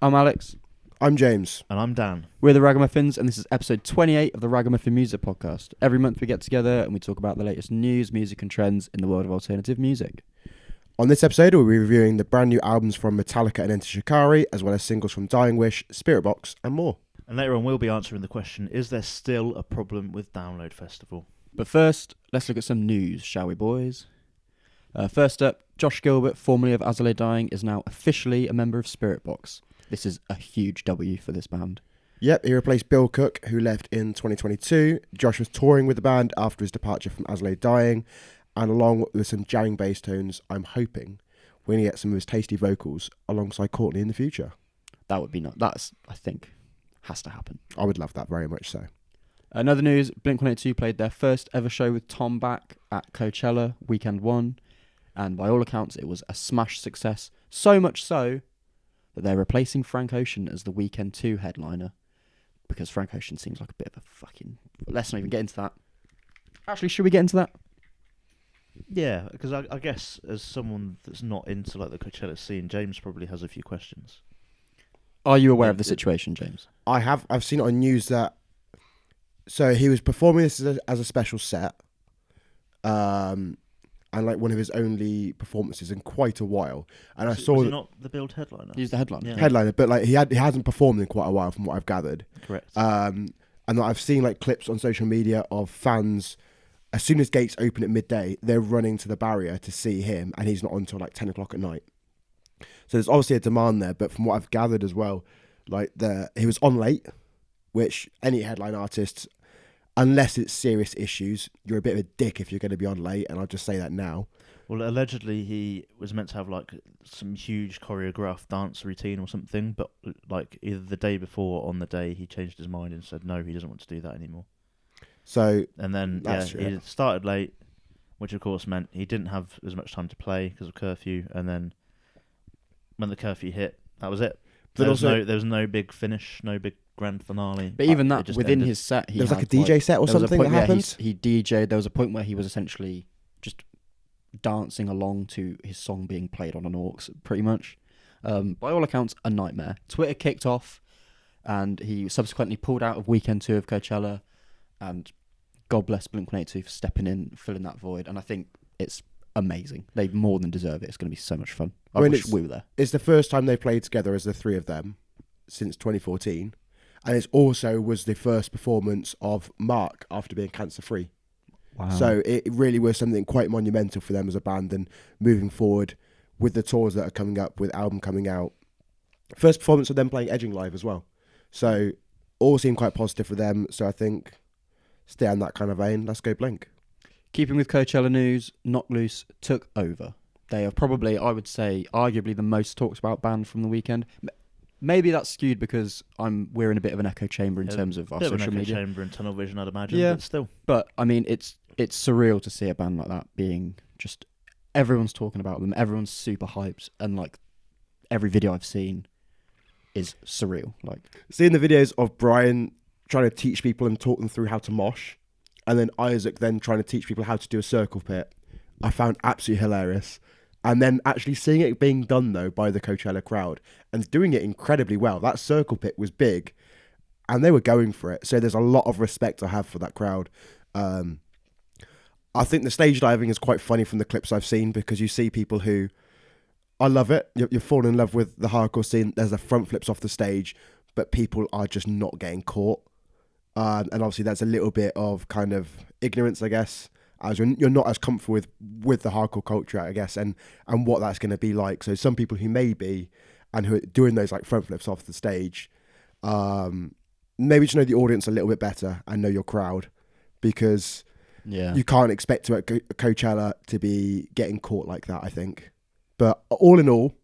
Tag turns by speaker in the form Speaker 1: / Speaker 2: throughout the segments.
Speaker 1: I'm Alex.
Speaker 2: I'm James.
Speaker 3: And I'm Dan.
Speaker 1: We're the RAGAMUFFINs, and this is episode 28 of the RAGAMUFFIN Music Podcast. Every month we get together and we talk about the latest news, music and trends in the world of alternative music.
Speaker 2: On this episode, we'll be reviewing the brand new albums from Metallica and Enter Shikari, as well as singles from Dying Wish, Spiritbox and more.
Speaker 3: And later on we'll be answering the question, is there still a problem with Download Festival?
Speaker 1: But first, let's look at some news, shall we, boys? First up, Josh Gilbert, formerly of As I Lay Dying, is now officially a member of Spiritbox. This is a huge W for this band.
Speaker 2: Yep, he replaced Bill Cook, who left in 2022. Josh was touring with the band after his departure from As I Lay Dying, and along with some jamming bass tones, I'm hoping we're going to get some of his tasty vocals alongside Courtney in the future.
Speaker 1: That would be not. That's, I think, has to happen.
Speaker 2: I would love that very much so.
Speaker 1: Another news, Blink-182 played their first ever show with Tom back at Coachella, Weekend 1, and by all accounts it was a smash success, so much so that they're replacing Frank Ocean as the Weekend 2 headliner, because Frank Ocean seems like a bit of a fucking... Let's not even get into that. Actually, should we get into that?
Speaker 3: Yeah, because I guess as someone that's not into like the Coachella scene, James probably has a few questions.
Speaker 1: Are you aware of the situation, James?
Speaker 2: I've seen it on news that... So he was performing this as a special set, and like one of his only performances in quite a while. And I saw
Speaker 3: was he not the billed headliner?
Speaker 1: He's the headliner.
Speaker 3: Yeah.
Speaker 2: headliner, but like he hasn't performed in quite a while, from what I've gathered.
Speaker 3: Correct.
Speaker 2: And I've seen like clips on social media of fans. As soon as gates open at midday, they're running to the barrier to see him, and he's not on until like 10 o'clock at night. So there's obviously a demand there, but from what I've gathered as well, like he was on late, which any headline artist, unless it's serious issues, you're a bit of a dick if you're going to be on late, and I'll just say that now.
Speaker 3: Well, allegedly he was meant to have like some huge choreographed dance routine or something, but like either the day before or on the day he changed his mind and said no, he doesn't want to do that anymore.
Speaker 2: So
Speaker 3: And then he started late, which of course meant he didn't have as much time to play because of curfew, and then when the curfew hit, that was it. There was no big finish, no big grand finale.
Speaker 1: But even that, within his set,
Speaker 2: there was like a DJ set or something that happened?
Speaker 1: He DJ'd. There was a point where he was essentially just dancing along to his song being played on an aux, pretty much. By all accounts, a nightmare. Twitter kicked off, and he subsequently pulled out of Weekend 2 of Coachella, and God bless Blink-182 for stepping in, filling that void, and I think it's amazing. They more than deserve it. It's going to be so much fun. I wish we were there.
Speaker 2: It's the first time they played together as the three of them since 2014, and it also was the first performance of Mark after being cancer-free.
Speaker 1: Wow.
Speaker 2: So it really was something quite monumental for them as a band, and moving forward with the tours that are coming up, with album coming out. First performance of them playing Edging live as well. So all seemed quite positive for them. So I think stay on that kind of vein. Let's go Blink.
Speaker 1: Keeping with Coachella news, Knock Loose took over. They are probably, I would say, arguably the most talked about band from the weekend. Maybe that's skewed because we're in a bit of an echo chamber in terms of our social media.
Speaker 3: Chamber and tunnel vision, I'd imagine.
Speaker 1: Yeah,
Speaker 3: but still.
Speaker 1: But I mean, it's surreal to see a band like that being just everyone's talking about them, everyone's super hyped, and like every video I've seen is surreal. Like
Speaker 2: seeing the videos of Brian trying to teach people and talk them through how to mosh, and then Isaac then trying to teach people how to do a circle pit, I found absolutely hilarious. And then actually seeing it being done, though, by the Coachella crowd and doing it incredibly well. That circle pit was big, and they were going for it. So there's a lot of respect I have for that crowd. I think the stage diving is quite funny from the clips I've seen, because you see people who... I love it. You're falling in love with the hardcore scene. There's the front flips off the stage, but people are just not getting caught. And obviously that's a little bit of kind of ignorance, I guess, as you're not as comfortable with the hardcore culture, I guess, and what that's going to be like. So some people who may be, and who are doing those like front flips off the stage, maybe just know the audience a little bit better and know your crowd, because you can't expect to at Coachella to be getting caught like that, I think. But all in all,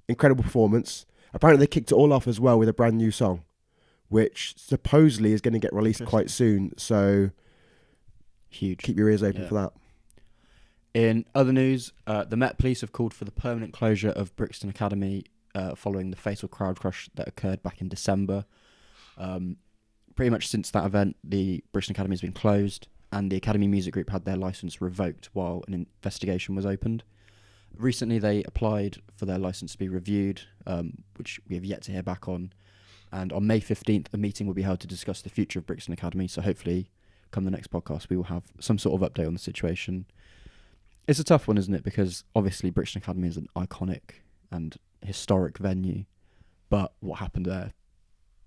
Speaker 2: incredible performance. Apparently they kicked it all off as well with a brand new song, which supposedly is going to get released quite soon. So
Speaker 1: huge.
Speaker 2: Keep your ears open for that.
Speaker 1: In other news, the Met Police have called for the permanent closure of Brixton Academy following the fatal crowd crush that occurred back in December. Pretty much since that event, the Brixton Academy has been closed, and the Academy Music Group had their licence revoked while an investigation was opened. Recently, they applied for their license to be reviewed, which we have yet to hear back on. And on May 15th, a meeting will be held to discuss the future of Brixton Academy. So hopefully, come the next podcast, we will have some sort of update on the situation. It's a tough one, isn't it? Because obviously, Brixton Academy is an iconic and historic venue. But what happened there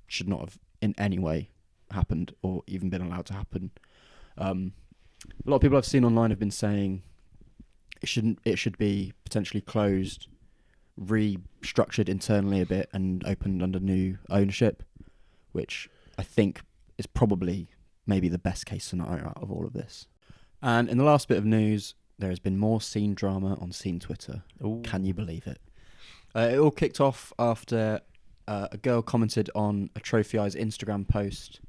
Speaker 1: should not have in any way happened or even been allowed to happen. A lot of people I've seen online have been saying it should be potentially closed, restructured internally a bit and opened under new ownership, which I think is probably maybe the best case scenario out of all of this. And in the last bit of news, there has been more scene drama on Scene Twitter.
Speaker 3: Ooh.
Speaker 1: Can you believe it? It all kicked off after a girl commented on a Trophy Eyes Instagram post.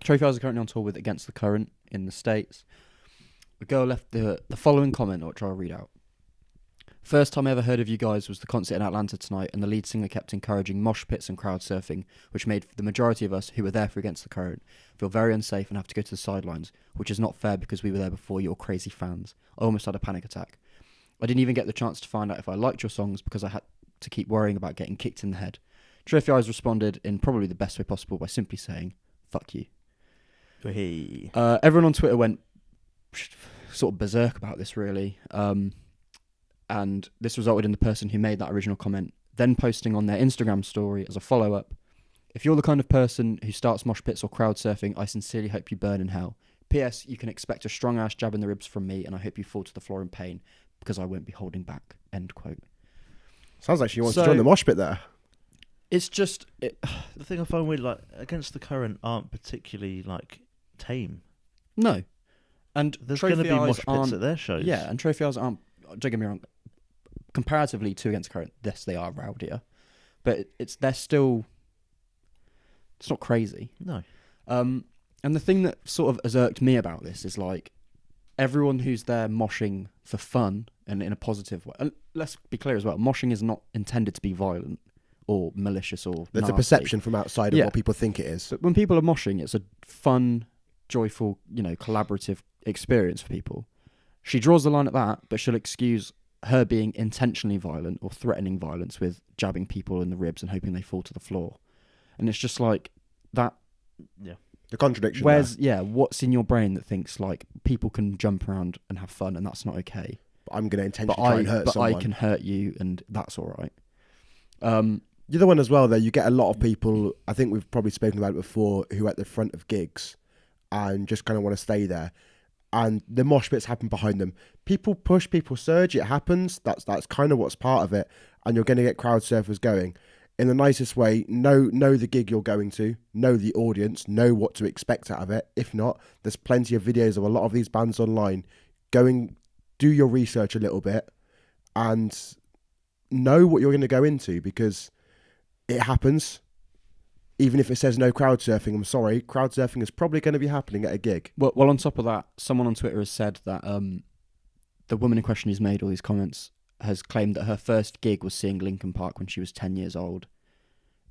Speaker 1: Trophy Eyes are currently on tour with Against the Current in the States. The girl left the following comment, which I'll read out. First time I ever heard of you guys was the concert in Atlanta tonight, and the lead singer kept encouraging mosh pits and crowd surfing, which made the majority of us who were there for Against the Current feel very unsafe and have to go to the sidelines, which is not fair because we were there before you crazy fans. I almost had a panic attack. I didn't even get the chance to find out if I liked your songs because I had to keep worrying about getting kicked in the head. Trophy Eyes responded in probably the best way possible by simply saying, fuck you.
Speaker 3: Hey.
Speaker 1: Everyone on Twitter went sort of berserk about this, really. And this resulted in the person who made that original comment then posting on their Instagram story as a follow-up, if you're the kind of person who starts mosh pits or crowd surfing, I sincerely hope you burn in hell. P.S. You can expect a strong-ass jab in the ribs from me, and I hope you fall to the floor in pain, because I won't be holding back. End quote.
Speaker 2: Sounds like she wants to join the mosh pit there.
Speaker 1: It's just...
Speaker 3: The thing I find weird, like, Against the Current aren't particularly, like, tame.
Speaker 1: No. And
Speaker 3: there's going to be mosh pits at their shows.
Speaker 1: Yeah, and Trophy Eyes aren't, don't get me wrong, comparatively to Against the Current, yes, they are rowdier. But they're still... It's not crazy.
Speaker 3: No.
Speaker 1: And the thing that sort of has irked me about this is, like, everyone who's there moshing for fun and in a positive way. And let's be clear as well, moshing is not intended to be violent or malicious or
Speaker 2: There's
Speaker 1: nasty.
Speaker 2: a perception from outside of what people think it is.
Speaker 1: But when people are moshing, it's a fun, joyful, collaborative experience for people. She draws the line at that, but she'll excuse her being intentionally violent or threatening violence with jabbing people in the ribs and hoping they fall to the floor. And it's just like that.
Speaker 2: Yeah. The contradiction.
Speaker 1: What's in your brain that thinks like people can jump around and have fun and that's not okay?
Speaker 2: But I'm going to intentionally try and hurt someone.
Speaker 1: But I can hurt you and that's all right.
Speaker 2: The other one as well, though, you get a lot of people, I think we've probably spoken about it before, who are at the front of gigs and just kind of want to stay there. And the mosh pits happen behind them. People push, people surge, it happens. That's kind of what's part of it. And you're going to get crowd surfers going. In the nicest way, know the gig you're going to, know the audience, know what to expect out of it. If not, there's plenty of videos of a lot of these bands online. Do your research a little bit and know what you're going to go into, because it happens. Even if it says no crowd surfing, I'm sorry, crowd surfing is probably going to be happening at a gig.
Speaker 1: Well, on top of that, someone on Twitter has said that the woman in question who's made all these comments has claimed that her first gig was seeing Linkin Park when she was 10 years old,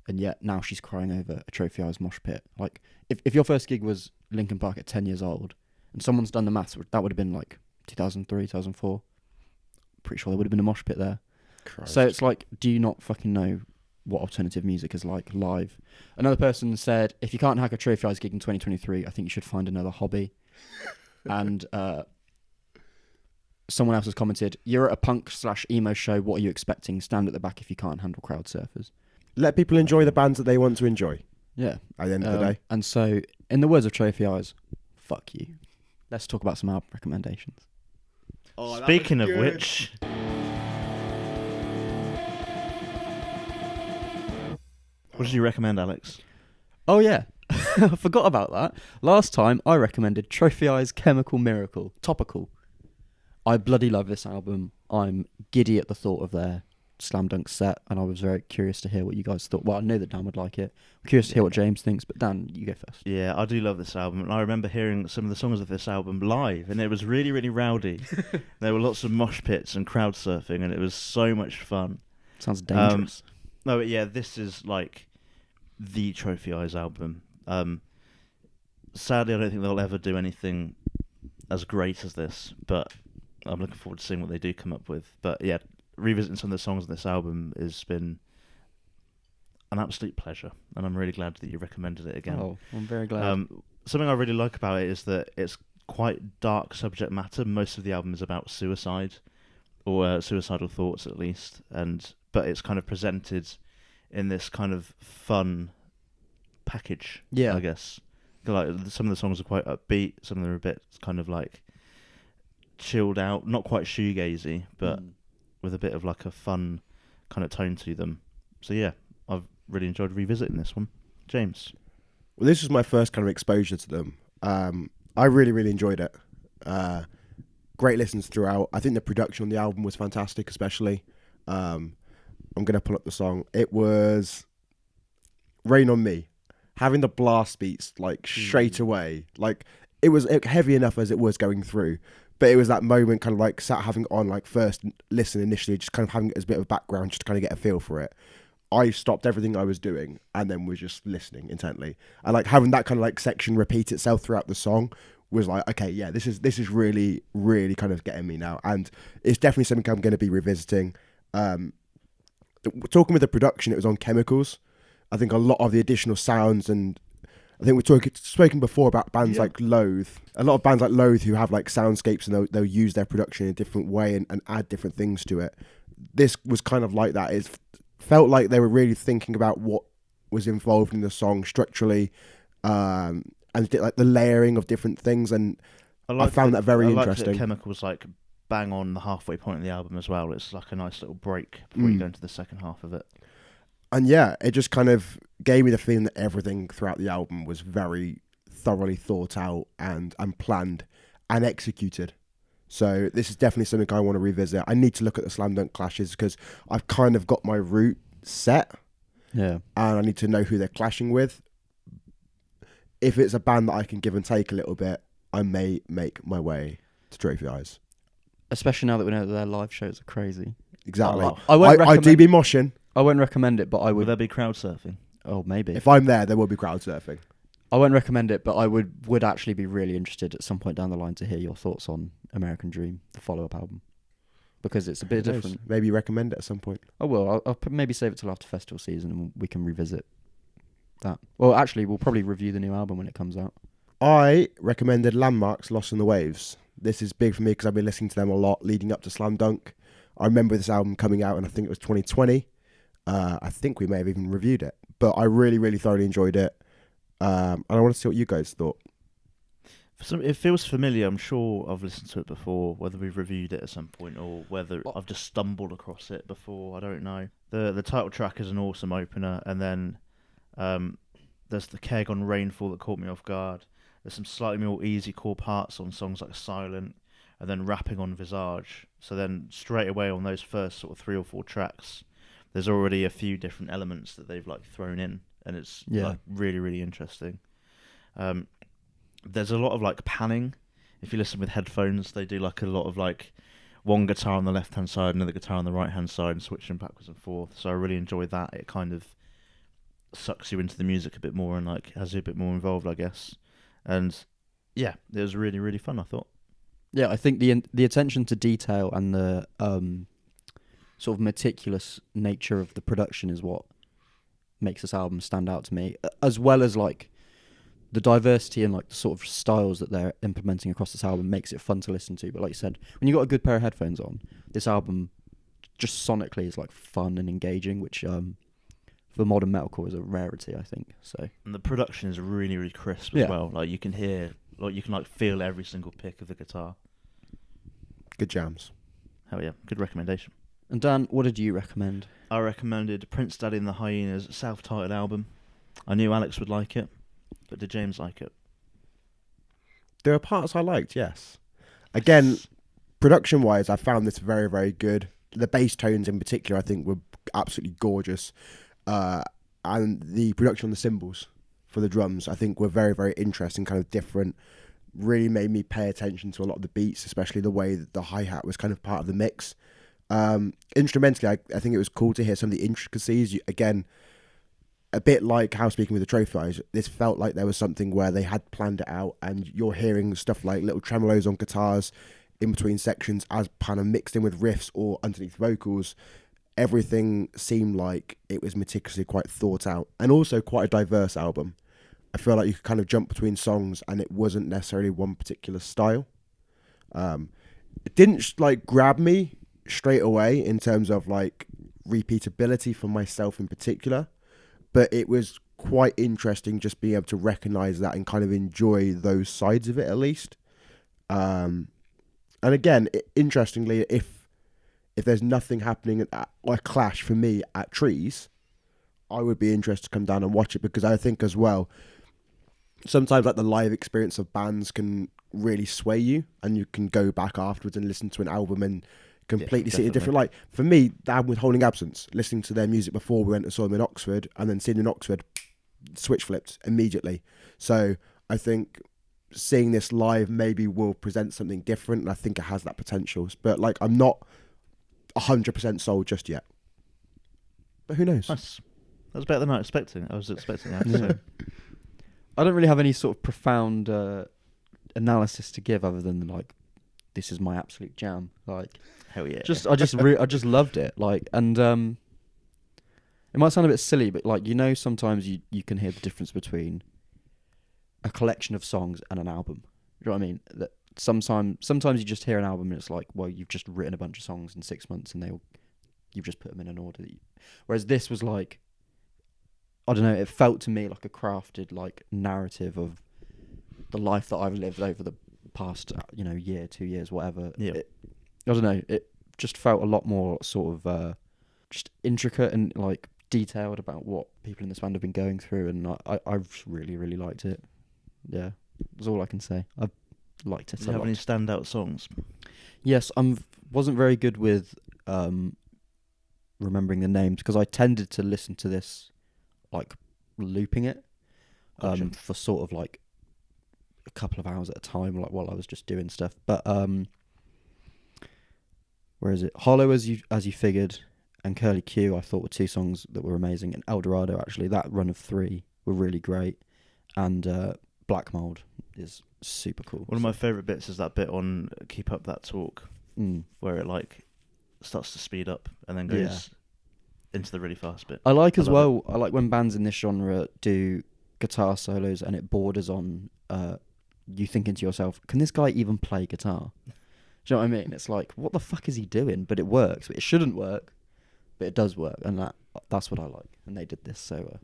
Speaker 1: and yet now she's crying over a Trophy Eyes mosh pit. Like, if your first gig was Linkin Park at 10 years old, and someone's done the maths, that would have been like 2003, 2004. Pretty sure there would have been a mosh pit there.
Speaker 2: Christ.
Speaker 1: So it's like, do you not fucking know what alternative music is like live? Another person said, if you can't hack a Trophy Eyes gig in 2023, I think you should find another hobby. And someone else has commented, you're at a punk/emo show, what are you expecting? Stand at the back if you can't handle crowd surfers.
Speaker 2: Let people enjoy the bands that they want to enjoy.
Speaker 1: Yeah.
Speaker 2: At the end of the day.
Speaker 1: And so, in the words of Trophy Eyes, fuck you. Let's talk about some album recommendations.
Speaker 3: Oh, speaking of which... What did you recommend, Alex?
Speaker 1: Oh, yeah. I forgot about that. Last time, I recommended Trophy Eyes Chemical Miracle. Topical. I bloody love this album. I'm giddy at the thought of their Slam Dunk set, and I was very curious to hear what you guys thought. Well, I know that Dan would like it. I'm curious to hear what James thinks, but Dan, you go first.
Speaker 3: Yeah, I do love this album, and I remember hearing some of the songs of this album live, and it was really, really rowdy. There were lots of mosh pits and crowd surfing, and it was so much fun.
Speaker 1: Sounds dangerous.
Speaker 3: No, but yeah, this is like the Trophy Eyes album. Sadly, I don't think they'll ever do anything as great as this, but I'm looking forward to seeing what they do come up with. But yeah, revisiting some of the songs on this album has been an absolute pleasure, and I'm really glad that you recommended it again.
Speaker 1: Oh, I'm very glad.
Speaker 3: Something I really like about it is that it's quite dark subject matter. Most of the album is about suicide, or suicidal thoughts at least, but it's kind of presented in this kind of fun package, I guess. Like some of the songs are quite upbeat, some of them are a bit kind of like chilled out, not quite shoegazy, but with a bit of like a fun kind of tone to them. So yeah, I've really enjoyed revisiting this one. James?
Speaker 2: Well, this was my first kind of exposure to them. I really, really enjoyed it. Great listens throughout. I think the production on the album was fantastic, especially. I'm going to pull up the song. It was Rain on Me. Having the blast beats like straight away. Like it was heavy enough as it was going through. But it was that moment kind of like sat having it on like first listen initially, just kind of having it as a bit of a background, just to kind of get a feel for it. I stopped everything I was doing and then was just listening intently. And like having that kind of like section repeat itself throughout the song was like, okay, yeah, this is really, really kind of getting me now. And it's definitely something I'm going to be revisiting. Talking with the production, it was on Chemicals. I think a lot of the additional sounds, and I think we've spoken before about bands like Loathe. A lot of bands like Loathe who have like soundscapes and they'll use their production in a different way and add different things to it. This was kind of like that. It felt like they were really thinking about what was involved in the song structurally, and like the layering of different things. And I found that very interesting.
Speaker 3: That Chemicals like bang on the halfway point of the album as well. It's like a nice little break before you go into the second half of it.
Speaker 2: And yeah, it just kind of gave me the feeling that everything throughout the album was very thoroughly thought out and planned and executed. So this is definitely something I want to revisit. I need to look at the Slam Dunk clashes because I've kind of got my route set.
Speaker 1: Yeah.
Speaker 2: And I need to know who they're clashing with. If it's a band that I can give and take a little bit, I may make my way to Trophy Eyes.
Speaker 1: Especially now that we know that their live shows are crazy.
Speaker 2: Exactly.
Speaker 1: I
Speaker 2: do be moshing.
Speaker 1: I won't recommend it, but I would.
Speaker 3: Will there be crowd surfing?
Speaker 1: Oh, maybe.
Speaker 2: If I'm there will be crowd surfing.
Speaker 1: I won't recommend it, but I would actually be really interested at some point down the line to hear your thoughts on American Dream, the follow-up album, because it's a bit different.
Speaker 2: Maybe recommend it at some point.
Speaker 1: I will. I'll maybe save it till after festival season and we can revisit that. Well, actually, we'll probably review the new album when it comes out.
Speaker 2: I recommended Landmarks, Lost in the Waves. This is big for me because I've been listening to them a lot leading up to Slam Dunk. I remember this album coming out, and I think it was 2020. I think we may have even reviewed it, but I really, really thoroughly enjoyed it. And I want to see what you guys thought.
Speaker 3: It feels familiar. I'm sure I've listened to it before, whether we've reviewed it at some point or whether I've just stumbled across it before. I don't know. The title track is an awesome opener, and then there's the Keg on Rainfall that caught me off guard. There's some slightly more easy core parts on songs like Silent, and then rapping on Visage. So then straight away on those first sort of 3 or 4 tracks, there's already a few different elements that they've like thrown in, and it's like really, really interesting. There's a lot of like panning. If you listen with headphones, they do like a lot of like one guitar on the left hand side, another guitar on the right hand side, and switching backwards and forth. So I really enjoy that. It kind of sucks you into the music a bit more and like has you a bit more involved, I guess. And yeah, it was really, really fun, I thought.
Speaker 1: Yeah, I think the attention to detail and the sort of meticulous nature of the production is what makes this album stand out to me, as well as like the diversity and like the sort of styles that they're implementing across this album makes it fun to listen to. But like you said, when you got a good pair of headphones on, this album just sonically is like fun and engaging, which for modern metalcore is a rarity, I think. So, and
Speaker 3: the production is really, really crisp as well. Like you can hear, like you can like feel every single pick of the guitar.
Speaker 2: Good jams.
Speaker 3: Hell yeah, good recommendation.
Speaker 1: And Dan, what did you recommend?
Speaker 3: I recommended Prince Daddy and the Hyenas' self-titled album. I knew Alex would like it, but did James like it?
Speaker 2: There are parts I liked, yes. Again, production-wise, I found this very, very good. The bass tones in particular, I think, were absolutely gorgeous. And the production on the cymbals for the drums, I think, were very, very interesting, kind of different. Really made me pay attention to a lot of the beats, especially the way that the hi-hat was kind of part of the mix. Instrumentally, I think it was cool to hear some of the intricacies. Again, a bit like how speaking with the Trophy Eyes, this felt like there was something where they had planned it out, and you're hearing stuff like little tremolos on guitars in between sections as kind of mixed in with riffs or underneath vocals. Everything seemed like it was meticulously quite thought out, and also quite a diverse album. I feel like you could kind of jump between songs and it wasn't necessarily one particular style. It didn't like grab me straight away in terms of like repeatability for myself in particular, but it was quite interesting just being able to recognize that and kind of enjoy those sides of it at least. And again, interestingly, if there's nothing happening at a clash for me at Trees, I would be interested to come down and watch it, because I think as well, sometimes like the live experience of bands can really sway you, and you can go back afterwards and listen to an album and completely see it different. Like for me, the album with Holding Absence, listening to their music before we went and saw them in Oxford, and then seeing them in Oxford, switch flipped immediately. So I think seeing this live maybe will present something different, and I think it has that potential. But like, I'm not 100% sold just yet. But who knows?
Speaker 3: Nice. That was better than I was expecting. I have to say.
Speaker 1: I don't really have any sort of profound analysis to give other than like, this is my absolute jam. Like,
Speaker 3: hell yeah.
Speaker 1: I just loved it. Like, and it might sound a bit silly, but like, sometimes you can hear the difference between a collection of songs and an album. You know what I mean? That sometimes you just hear an album and it's like, well, you've just written a bunch of songs in 6 months and you've just put them in an order. Whereas this was like, I don't know, it felt to me like a crafted like narrative of the life that I've lived over the past, year, 2 years, whatever.
Speaker 3: Yeah.
Speaker 1: I don't know, it just felt a lot more sort of just intricate and like detailed about what people in this band have been going through, and I've really, really liked it. Yeah, that's all I can say. I've liked it.
Speaker 3: Do you have any standout songs?
Speaker 1: Yes, wasn't very good with remembering the names, because I tended to listen to this like looping it
Speaker 3: Gotcha.
Speaker 1: for sort of like a couple of hours at a time, like while I was just doing stuff. But where is it? Hollow as you figured, and Curly Q I thought were two songs that were amazing, and Eldorado, actually, that run of three were really great, and Black Mold is super cool.
Speaker 3: One of my favourite bits is that bit on Keep Up That Talk,
Speaker 1: Mm.
Speaker 3: where it like starts to speed up and then goes into the really fast bit.
Speaker 1: I like as well, I like when bands in this genre do guitar solos and it borders on you thinking to yourself, can this guy even play guitar? Do you know what I mean? It's like, what the fuck is he doing? But it works. It shouldn't work, but it does work, and that's what I like. And they did this, so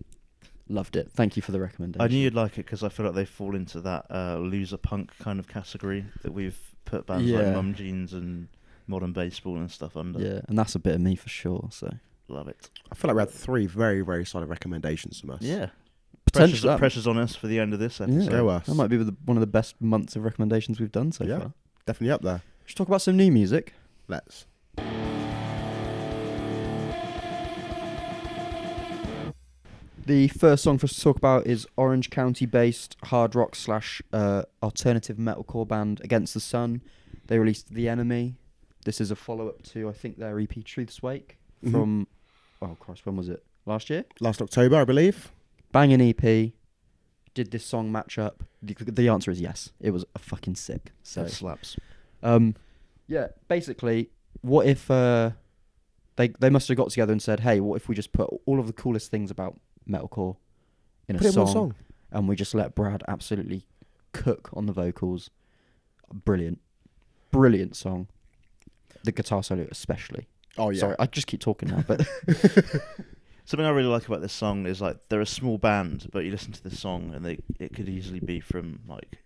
Speaker 1: loved it. Thank you for the recommendation.
Speaker 3: I knew you'd like it because I feel like they fall into that loser punk kind of category that we've put bands like Mum Jeans and Modern Baseball and stuff under.
Speaker 1: Yeah, and that's a bit of me for sure, so.
Speaker 3: Love it.
Speaker 2: I feel like we had 3 very, very solid recommendations from us.
Speaker 3: Yeah.
Speaker 1: Potentially.
Speaker 3: Pressure's on us for the end of this episode.
Speaker 1: Yeah,
Speaker 2: Go us.
Speaker 1: that might be one of the best months of recommendations we've done so far.
Speaker 2: Definitely up there.
Speaker 1: Should we talk about some new music?
Speaker 2: Let's.
Speaker 1: The first song for us to talk about is Orange County-based hard rock / alternative metalcore band Against the Sun. They released The Enemy. This is a follow-up to, I think, their EP Truth's Wake from, oh Christ, when was it? Last year?
Speaker 2: Last October, I believe.
Speaker 1: Banging EP. Did this song match up? The answer is yes. It was a fucking sick. So
Speaker 3: That slaps.
Speaker 1: yeah, basically, what if they must have got together and said, hey, what if we just put all of the coolest things about metalcore in
Speaker 2: Put
Speaker 1: a
Speaker 2: it in one
Speaker 1: song,
Speaker 2: song.
Speaker 1: and we just let Brad absolutely cook on the vocals. Brilliant song. The guitar solo especially.
Speaker 2: Oh yeah.
Speaker 1: Sorry, I just keep talking now, but
Speaker 3: Something I really like about this song is like they're a small band, but you listen to this song and it could easily be from like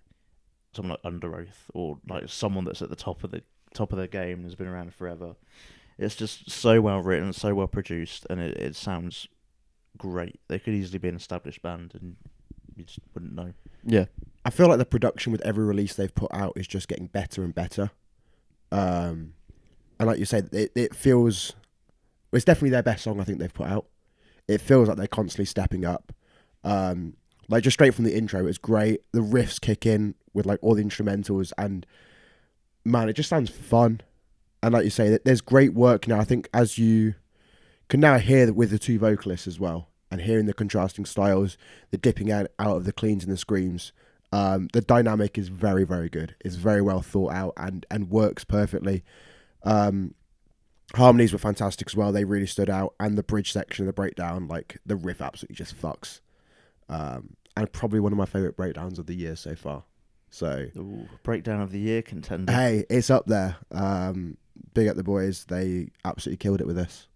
Speaker 3: someone like Under Oath or like someone that's at the top of their game and has been around forever. It's just so well written, so well produced, and it sounds great. They could easily be an established band and you just wouldn't know.
Speaker 1: yeah,
Speaker 2: I feel like the production with every release they've put out is just getting better and better. And like you said, it feels... It's definitely their best song I think they've put out. It feels like they're constantly stepping up. Like just straight from the intro, it's great. The riffs kick in with like all the instrumentals, and man, it just sounds fun. And like you say, there's great work now. I think as you can now hear with the 2 vocalists as well, and hearing the contrasting styles, the dipping out of the cleans and the screams, The dynamic is very, very good. It's very well thought out and works perfectly. Harmonies were fantastic as well. They really stood out. And the bridge section of the breakdown, like the riff absolutely just fucks. And probably one of my favourite breakdowns of the year so far. So,
Speaker 3: Ooh, breakdown of the year contender.
Speaker 2: hey, it's up there. Big up the boys. They absolutely killed it with this.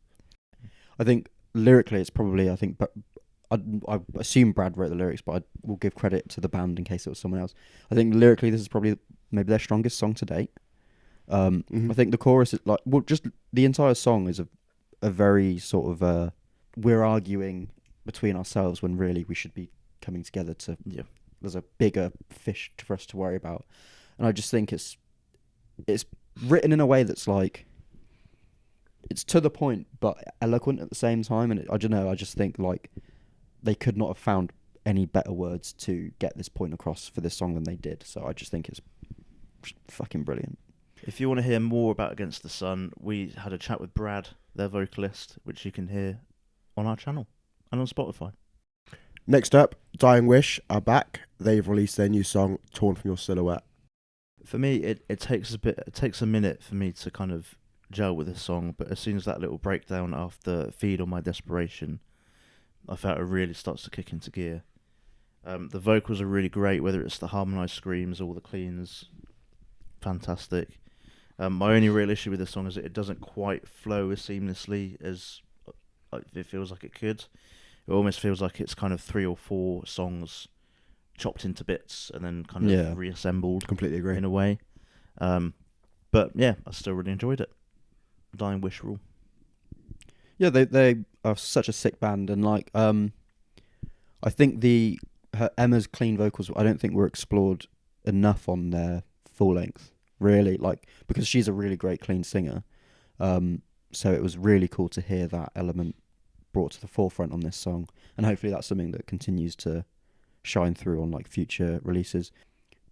Speaker 1: I think lyrically, it's probably, but I assume Brad wrote the lyrics, but I will give credit to the band in case it was someone else. I think lyrically, this is probably maybe their strongest song to date. I think the chorus is just the entire song is a very sort of we're arguing between ourselves when really we should be coming together to.
Speaker 3: Yeah.
Speaker 1: There's a bigger fish for us to worry about, and I just think it's written in a way that's like it's to the point but eloquent at the same time, and I don't know. I just think like they could not have found any better words to get this point across for this song than they did. So I just think it's fucking brilliant.
Speaker 3: If you want to hear more about Against the Sun, we had a chat with Brad, their vocalist, which you can hear on our channel and on Spotify.
Speaker 2: Next up, Dying Wish are back. They've released their new song, Torn From Your Silhouette.
Speaker 3: For me, it takes a minute for me to kind of gel with this song, but as soon as that little breakdown after Feed on My Desperation, I felt it really starts to kick into gear. The vocals are really great, whether it's the harmonised screams or the cleans, fantastic. My only real issue with this song is that it doesn't quite flow as seamlessly as it feels like it could. It almost feels like it's kind of 3 or 4 songs chopped into bits and then kind of reassembled.
Speaker 2: Completely agree.
Speaker 3: In a way. But yeah, I still really enjoyed it. Dying Wish rule.
Speaker 1: Yeah, they are such a sick band, and like I think Emma's clean vocals I don't think were explored enough on their full length, really, like because she's a really great clean singer. So it was really cool to hear that element brought to the forefront on this song, and hopefully that's something that continues to shine through on like future releases.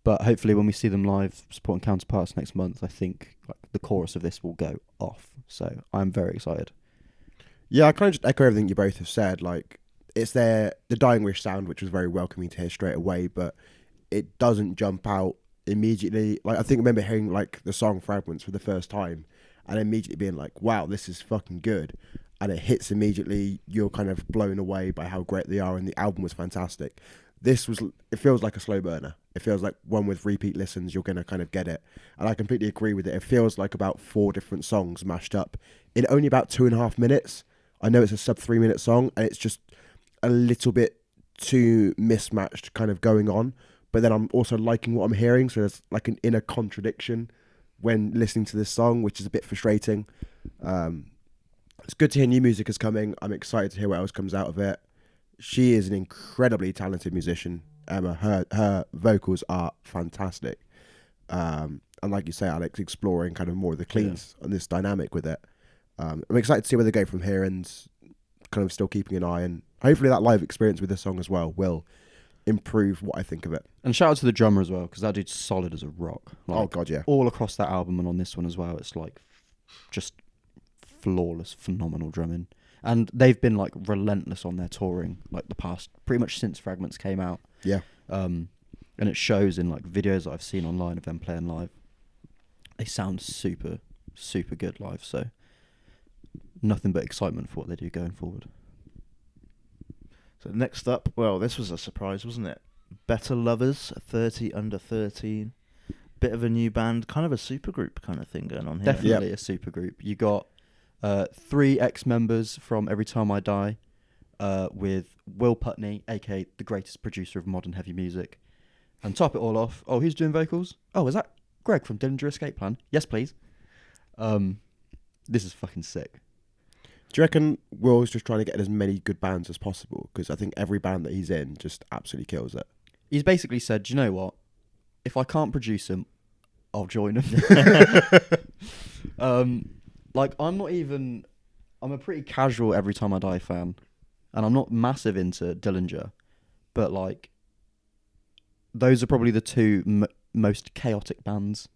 Speaker 1: But hopefully when we see them live supporting Counterparts next month, I think like the chorus of this will go off. So I'm very excited.
Speaker 2: Yeah, I kind of just echo everything you both have said. Like, it's the Dying Wish sound, which was very welcoming to hear straight away, but it doesn't jump out immediately. Like, I remember hearing like the song Fragments for the first time and immediately being like, wow, this is fucking good. And it hits immediately. You're kind of blown away by how great they are, and the album was fantastic. It feels like a slow burner. It feels like one with repeat listens, you're going to kind of get it. And I completely agree with it. It feels like about 4 different songs mashed up in only about 2.5 minutes. I know it's a sub 3 minute song, and it's just a little bit too mismatched kind of going on. But then I'm also liking what I'm hearing. So there's like an inner contradiction when listening to this song, which is a bit frustrating. It's good to hear new music is coming. I'm excited to hear what else comes out of it. She is an incredibly talented musician, Emma. Her vocals are fantastic. And like you say, Alex, exploring kind of more of the cleans and this dynamic with it. I'm excited to see where they go from here, and kind of still keeping an eye. And hopefully that live experience with this song as well will improve what I think of it.
Speaker 1: And shout out to the drummer as well, because that dude's solid as a rock. Like,
Speaker 2: oh, God, yeah.
Speaker 1: All across that album and on this one as well, it's like just flawless, phenomenal drumming. And they've been like relentless on their touring, like the past, pretty much since Fragments came out.
Speaker 2: Yeah.
Speaker 1: And it shows in like videos that I've seen online of them playing live. They sound super, super good live. So nothing but excitement for what they do going forward.
Speaker 3: So next up, well, this was a surprise, wasn't it? Better Lovers, 30 Under 13. Bit of a new band, kind of a supergroup kind of thing going on here.
Speaker 1: Definitely a supergroup. You got 3 ex-members from Every Time I Die, with Will Putney, aka the greatest producer of modern heavy music. And top it all off, who's doing vocals? Oh, is that Greg from Dillinger Escape Plan? Yes, please. This is fucking sick.
Speaker 2: Do you reckon Will's just trying to get as many good bands as possible? Because I think every band that he's in just absolutely kills it.
Speaker 1: He's basically said, do you know what? If I can't produce them, I'll join them. Like, I'm a pretty casual Every Time I Die fan, and I'm not massive into Dillinger, but like, those are probably the 2 most chaotic bands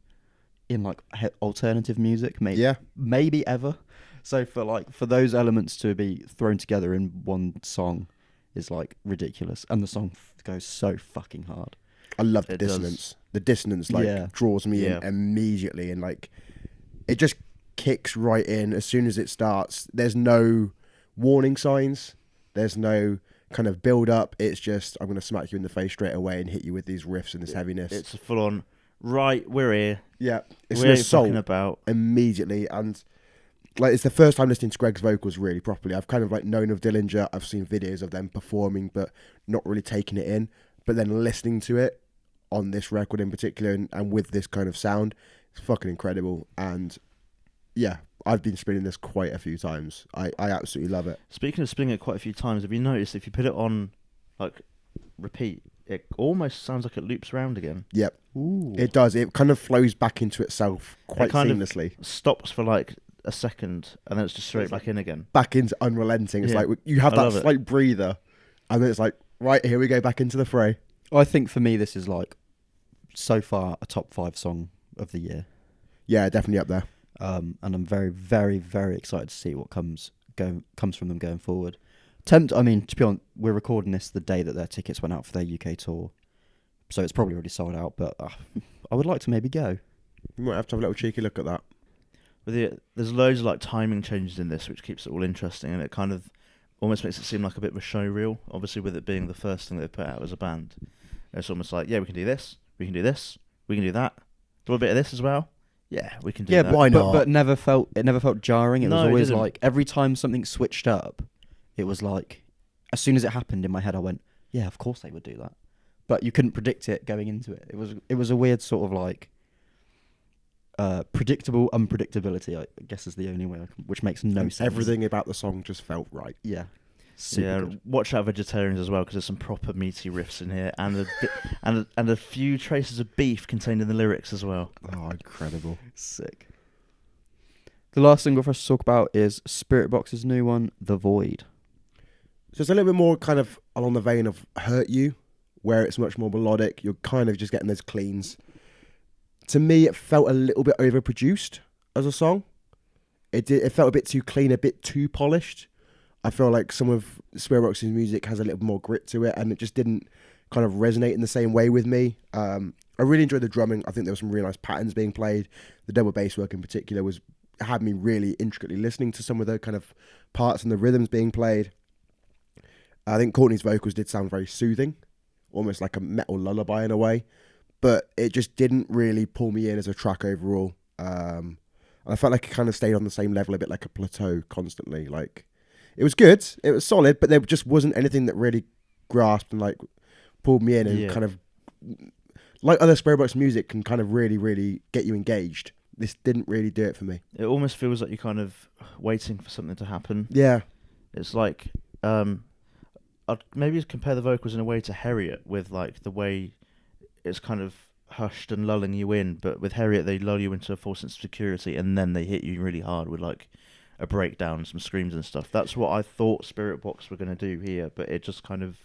Speaker 1: in like alternative music, maybe ever. So for those elements to be thrown together in one song is like ridiculous, and the song goes so fucking hard.
Speaker 2: I love the
Speaker 3: It does.
Speaker 2: dissonance. The dissonance draws me in immediately, and like it just kicks right in as soon as it starts. There's no warning signs. There's no kind of build up. It's just I'm going to smack you in the face straight away and hit you with these riffs and this heaviness.
Speaker 3: It's a full on. Right, we're here.
Speaker 2: Yeah, it's
Speaker 3: We
Speaker 2: an
Speaker 3: ain't
Speaker 2: assault
Speaker 3: fucking about.
Speaker 2: immediately, and like it's the first time listening to Greg's vocals really properly. I've kind of like known of Dillinger. I've seen videos of them performing, but not really taking it in. But then listening to it on this record in particular, and with this kind of sound, it's fucking incredible. And yeah, I've been spinning this quite a few times. I absolutely love it.
Speaker 3: Speaking of spinning it quite a few times, have you noticed if you put it on like repeat, it almost sounds like it loops around again.
Speaker 2: Yep.
Speaker 1: Ooh.
Speaker 2: It does. It kind of flows back into itself quite
Speaker 3: kind of
Speaker 2: seamlessly.
Speaker 3: Stops for like a second, and then it's just straight back in again.
Speaker 2: Back into unrelenting. It's
Speaker 3: Yeah.
Speaker 2: like you have
Speaker 3: I
Speaker 2: that
Speaker 3: love it.
Speaker 2: slight breather, and then it's like, right, here we go back into the fray.
Speaker 1: I think for me, this is like so far a top 5 song of the year.
Speaker 2: Yeah, definitely up there.
Speaker 1: And I'm very, very, very excited to see what comes from them going forward. To be honest, we're recording this the day that their tickets went out for their UK tour, so it's probably already sold out. But I would like to maybe go.
Speaker 2: You might have to have a little cheeky look at that.
Speaker 3: There's loads of like timing changes in this, which keeps it all interesting, and it kind of almost makes it seem like a bit of a show reel. Obviously, with it being the first thing they've put out as a band, it's almost like, yeah, we can do this, we can do this, we can do that, a little bit of this as well. Yeah, we can do that.
Speaker 2: Yeah, why not?
Speaker 1: But it never felt jarring. It
Speaker 3: No,
Speaker 1: was
Speaker 3: it
Speaker 1: always
Speaker 3: didn't.
Speaker 1: like every time something switched up, it was like as soon as it happened in my head, I went, yeah, of course they would do that. But you couldn't predict it going into it. It was a weird sort of like predictable unpredictability, I guess is the only way, which makes no
Speaker 2: And
Speaker 1: sense.
Speaker 2: everything about the song just felt right.
Speaker 1: Yeah. Super good.
Speaker 3: Watch out vegetarians as well, because there's some proper meaty riffs in here, and and a few traces of beef contained in the lyrics as well.
Speaker 2: Oh, incredible.
Speaker 1: Sick. The last single for us to talk about is Spiritbox's new one, The Void.
Speaker 2: So it's a little bit more kind of along the vein of Hurt You, where it's much more melodic. You're kind of just getting those cleans. To me, it felt a little bit overproduced as a song. It felt a bit too clean, a bit too polished. I feel like some of Spiritbox's music has a little more grit to it, and it just didn't kind of resonate in the same way with me. I really enjoyed the drumming. I think there were some really nice patterns being played. The double bass work in particular had me really intricately listening to some of the kind of parts and the rhythms being played. I think Courtney's vocals did sound very soothing, almost like a metal lullaby in a way, but it just didn't really pull me in as a track overall. And I felt like it kind of stayed on the same level, a bit like a plateau constantly. Like, it was good, it was solid, but there just wasn't anything that really grasped and like pulled me in and kind of, like other Spiritbox music can kind of really, really get you engaged. This didn't really do it for me.
Speaker 3: It almost feels like you're kind of waiting for something to happen.
Speaker 2: Yeah.
Speaker 3: It's like, I'd maybe compare the vocals in a way to Harriet, with like the way it's kind of hushed and lulling you in, but with Harriet they lull you into a false sense of security, and then they hit you really hard with like a breakdown, some screams and stuff. That's what I thought Spiritbox were going to do here, but it just kind of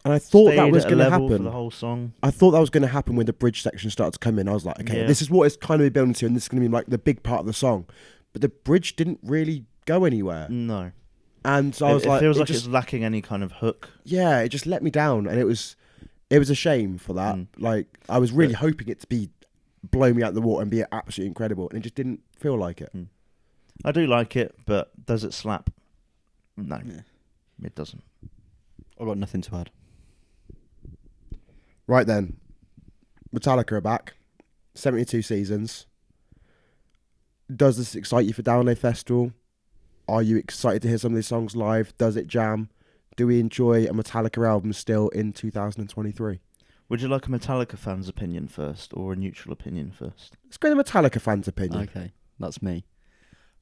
Speaker 2: And I thought that
Speaker 3: stayed
Speaker 2: was
Speaker 3: at a
Speaker 2: going to
Speaker 3: level for
Speaker 2: happen.
Speaker 3: the whole song.
Speaker 2: I thought that was going to happen when the bridge section started to come in. I was like, okay, this is what it's kind of building to, and this is going to be like the big part of the song. But the bridge didn't really go anywhere.
Speaker 3: No.
Speaker 2: And so I was like,
Speaker 3: it feels like it's lacking any kind of hook.
Speaker 2: Yeah, it just let me down, and it was a shame for that. Like, I was really hoping it to be blow me out the water and be absolutely incredible, and it just didn't feel like it.
Speaker 3: I do like it, but does it slap? No, it doesn't.
Speaker 1: I've got nothing to add.
Speaker 2: Right then, Metallica are back, 72 seasons. Does this excite you for Download Festival? Are you excited to hear some of these songs live? Does it jam? Do we enjoy a Metallica album still in 2023?
Speaker 3: Would you like a Metallica fan's opinion first, or a neutral opinion first?
Speaker 2: Let's go to Metallica fans' opinion.
Speaker 1: Okay, that's me.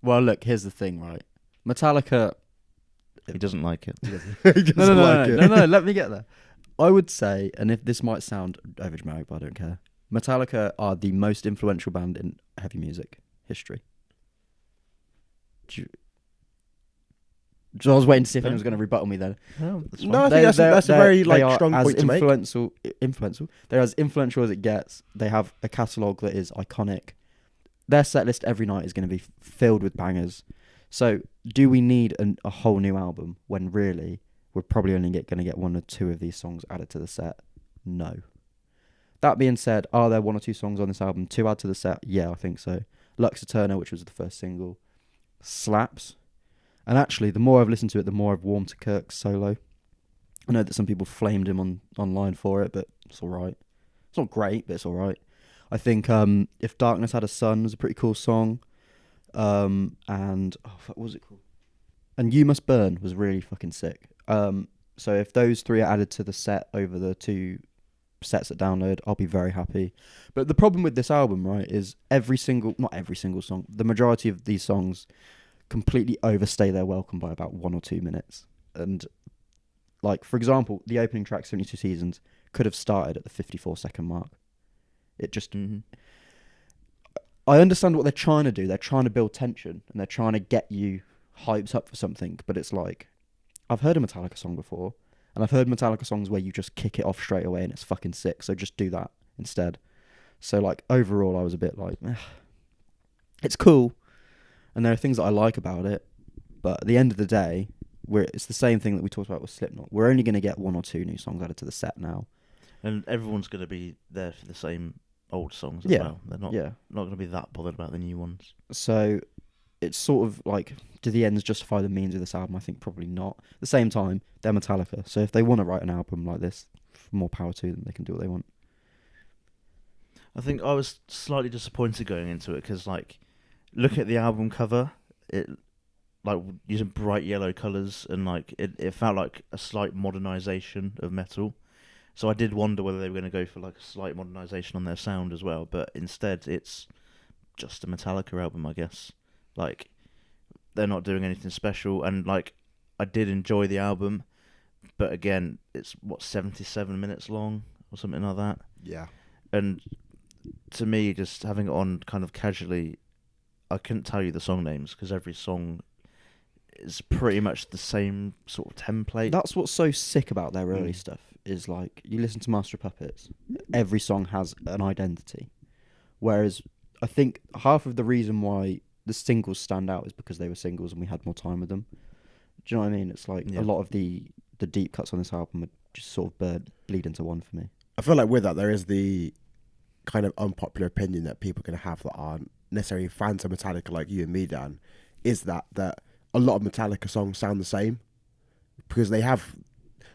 Speaker 1: Well, look, here's the thing, right? Metallica...
Speaker 3: He doesn't like it.
Speaker 2: He doesn't like it.
Speaker 1: No, let me get there. I would say, and if this might sound over-dramatic, but I don't care, Metallica are the most influential band in heavy music history. So I was waiting to see if anyone was going to rebuttal me then.
Speaker 3: No, that's fine.
Speaker 2: No, I think that's a very strong point to make.
Speaker 1: Influential. They're as influential as it gets. They have a catalogue that is iconic. Their set list every night is going to be filled with bangers. So do we need a whole new album when really we're probably only going to get one or two of these songs added to the set? No. That being said, are there 1 or 2 songs on this album to add to the set? Yeah, I think so. Lux Eterna, which was the first single, slaps. And actually, the more I've listened to it, the more I've warmed to Kirk's solo. I know that some people flamed him online for it, but it's alright. It's not great, but it's alright. I think If Darkness Had a Sun was a pretty cool song. And what was it called? And You Must Burn was really fucking sick. So if those 3 are added to the set over the 2 sets that download, I'll be very happy. But the problem with this album, right, is not every single song, the majority of these songs completely overstay their welcome by about 1 or 2 minutes. And like, for example, the opening track, 72 Seasons, could have started at the 54-second mark. It just... I understand what they're trying to do. They're trying to build tension, and they're trying to get you hyped up for something. But it's like, I've heard a Metallica song before, and I've heard Metallica songs where you just kick it off straight away and it's fucking sick. So just do that instead. So like, overall, I was a bit like, it's cool, and there are things that I like about it. But at the end of the day, it's the same thing that we talked about with Slipknot. We're only going to get 1 or 2 new songs added to the set now. And
Speaker 3: everyone's going to be there for the same old songs as well. They're not going to be that bothered about the new ones. So it's sort of like, do the ends justify the means of this album? I think probably not. At the same time, they're Metallica, so if they want to write an album like this, more power to them. They can do what they want. I think I was slightly disappointed going into it because, like, look at the album cover. It, like, using bright yellow colours, and like it felt like a slight modernisation of metal. So I did wonder whether they were going to go for like a slight modernisation on their sound as well, but instead it's just a Metallica album, I guess. Like, they're not doing anything special, and like, I did enjoy the album, but again, it's 77 minutes long or something like that.
Speaker 2: Yeah.
Speaker 3: And to me, just having it on kind of casually, I couldn't tell you the song names because every song is pretty much the same sort of template.
Speaker 1: That's what's so sick about their early stuff, is like, you listen to Master of Puppets, every song has an identity. Whereas I think half of the reason why the singles stand out is because they were singles and we had more time with them. Do you know what I mean? It's like a lot of the deep cuts on this album would just sort of bleed into one for me.
Speaker 2: I feel like with that, there is the kind of unpopular opinion that people are going to have that aren't necessarily fans of Metallica like you and me, Dan, is that a lot of Metallica songs sound the same because they have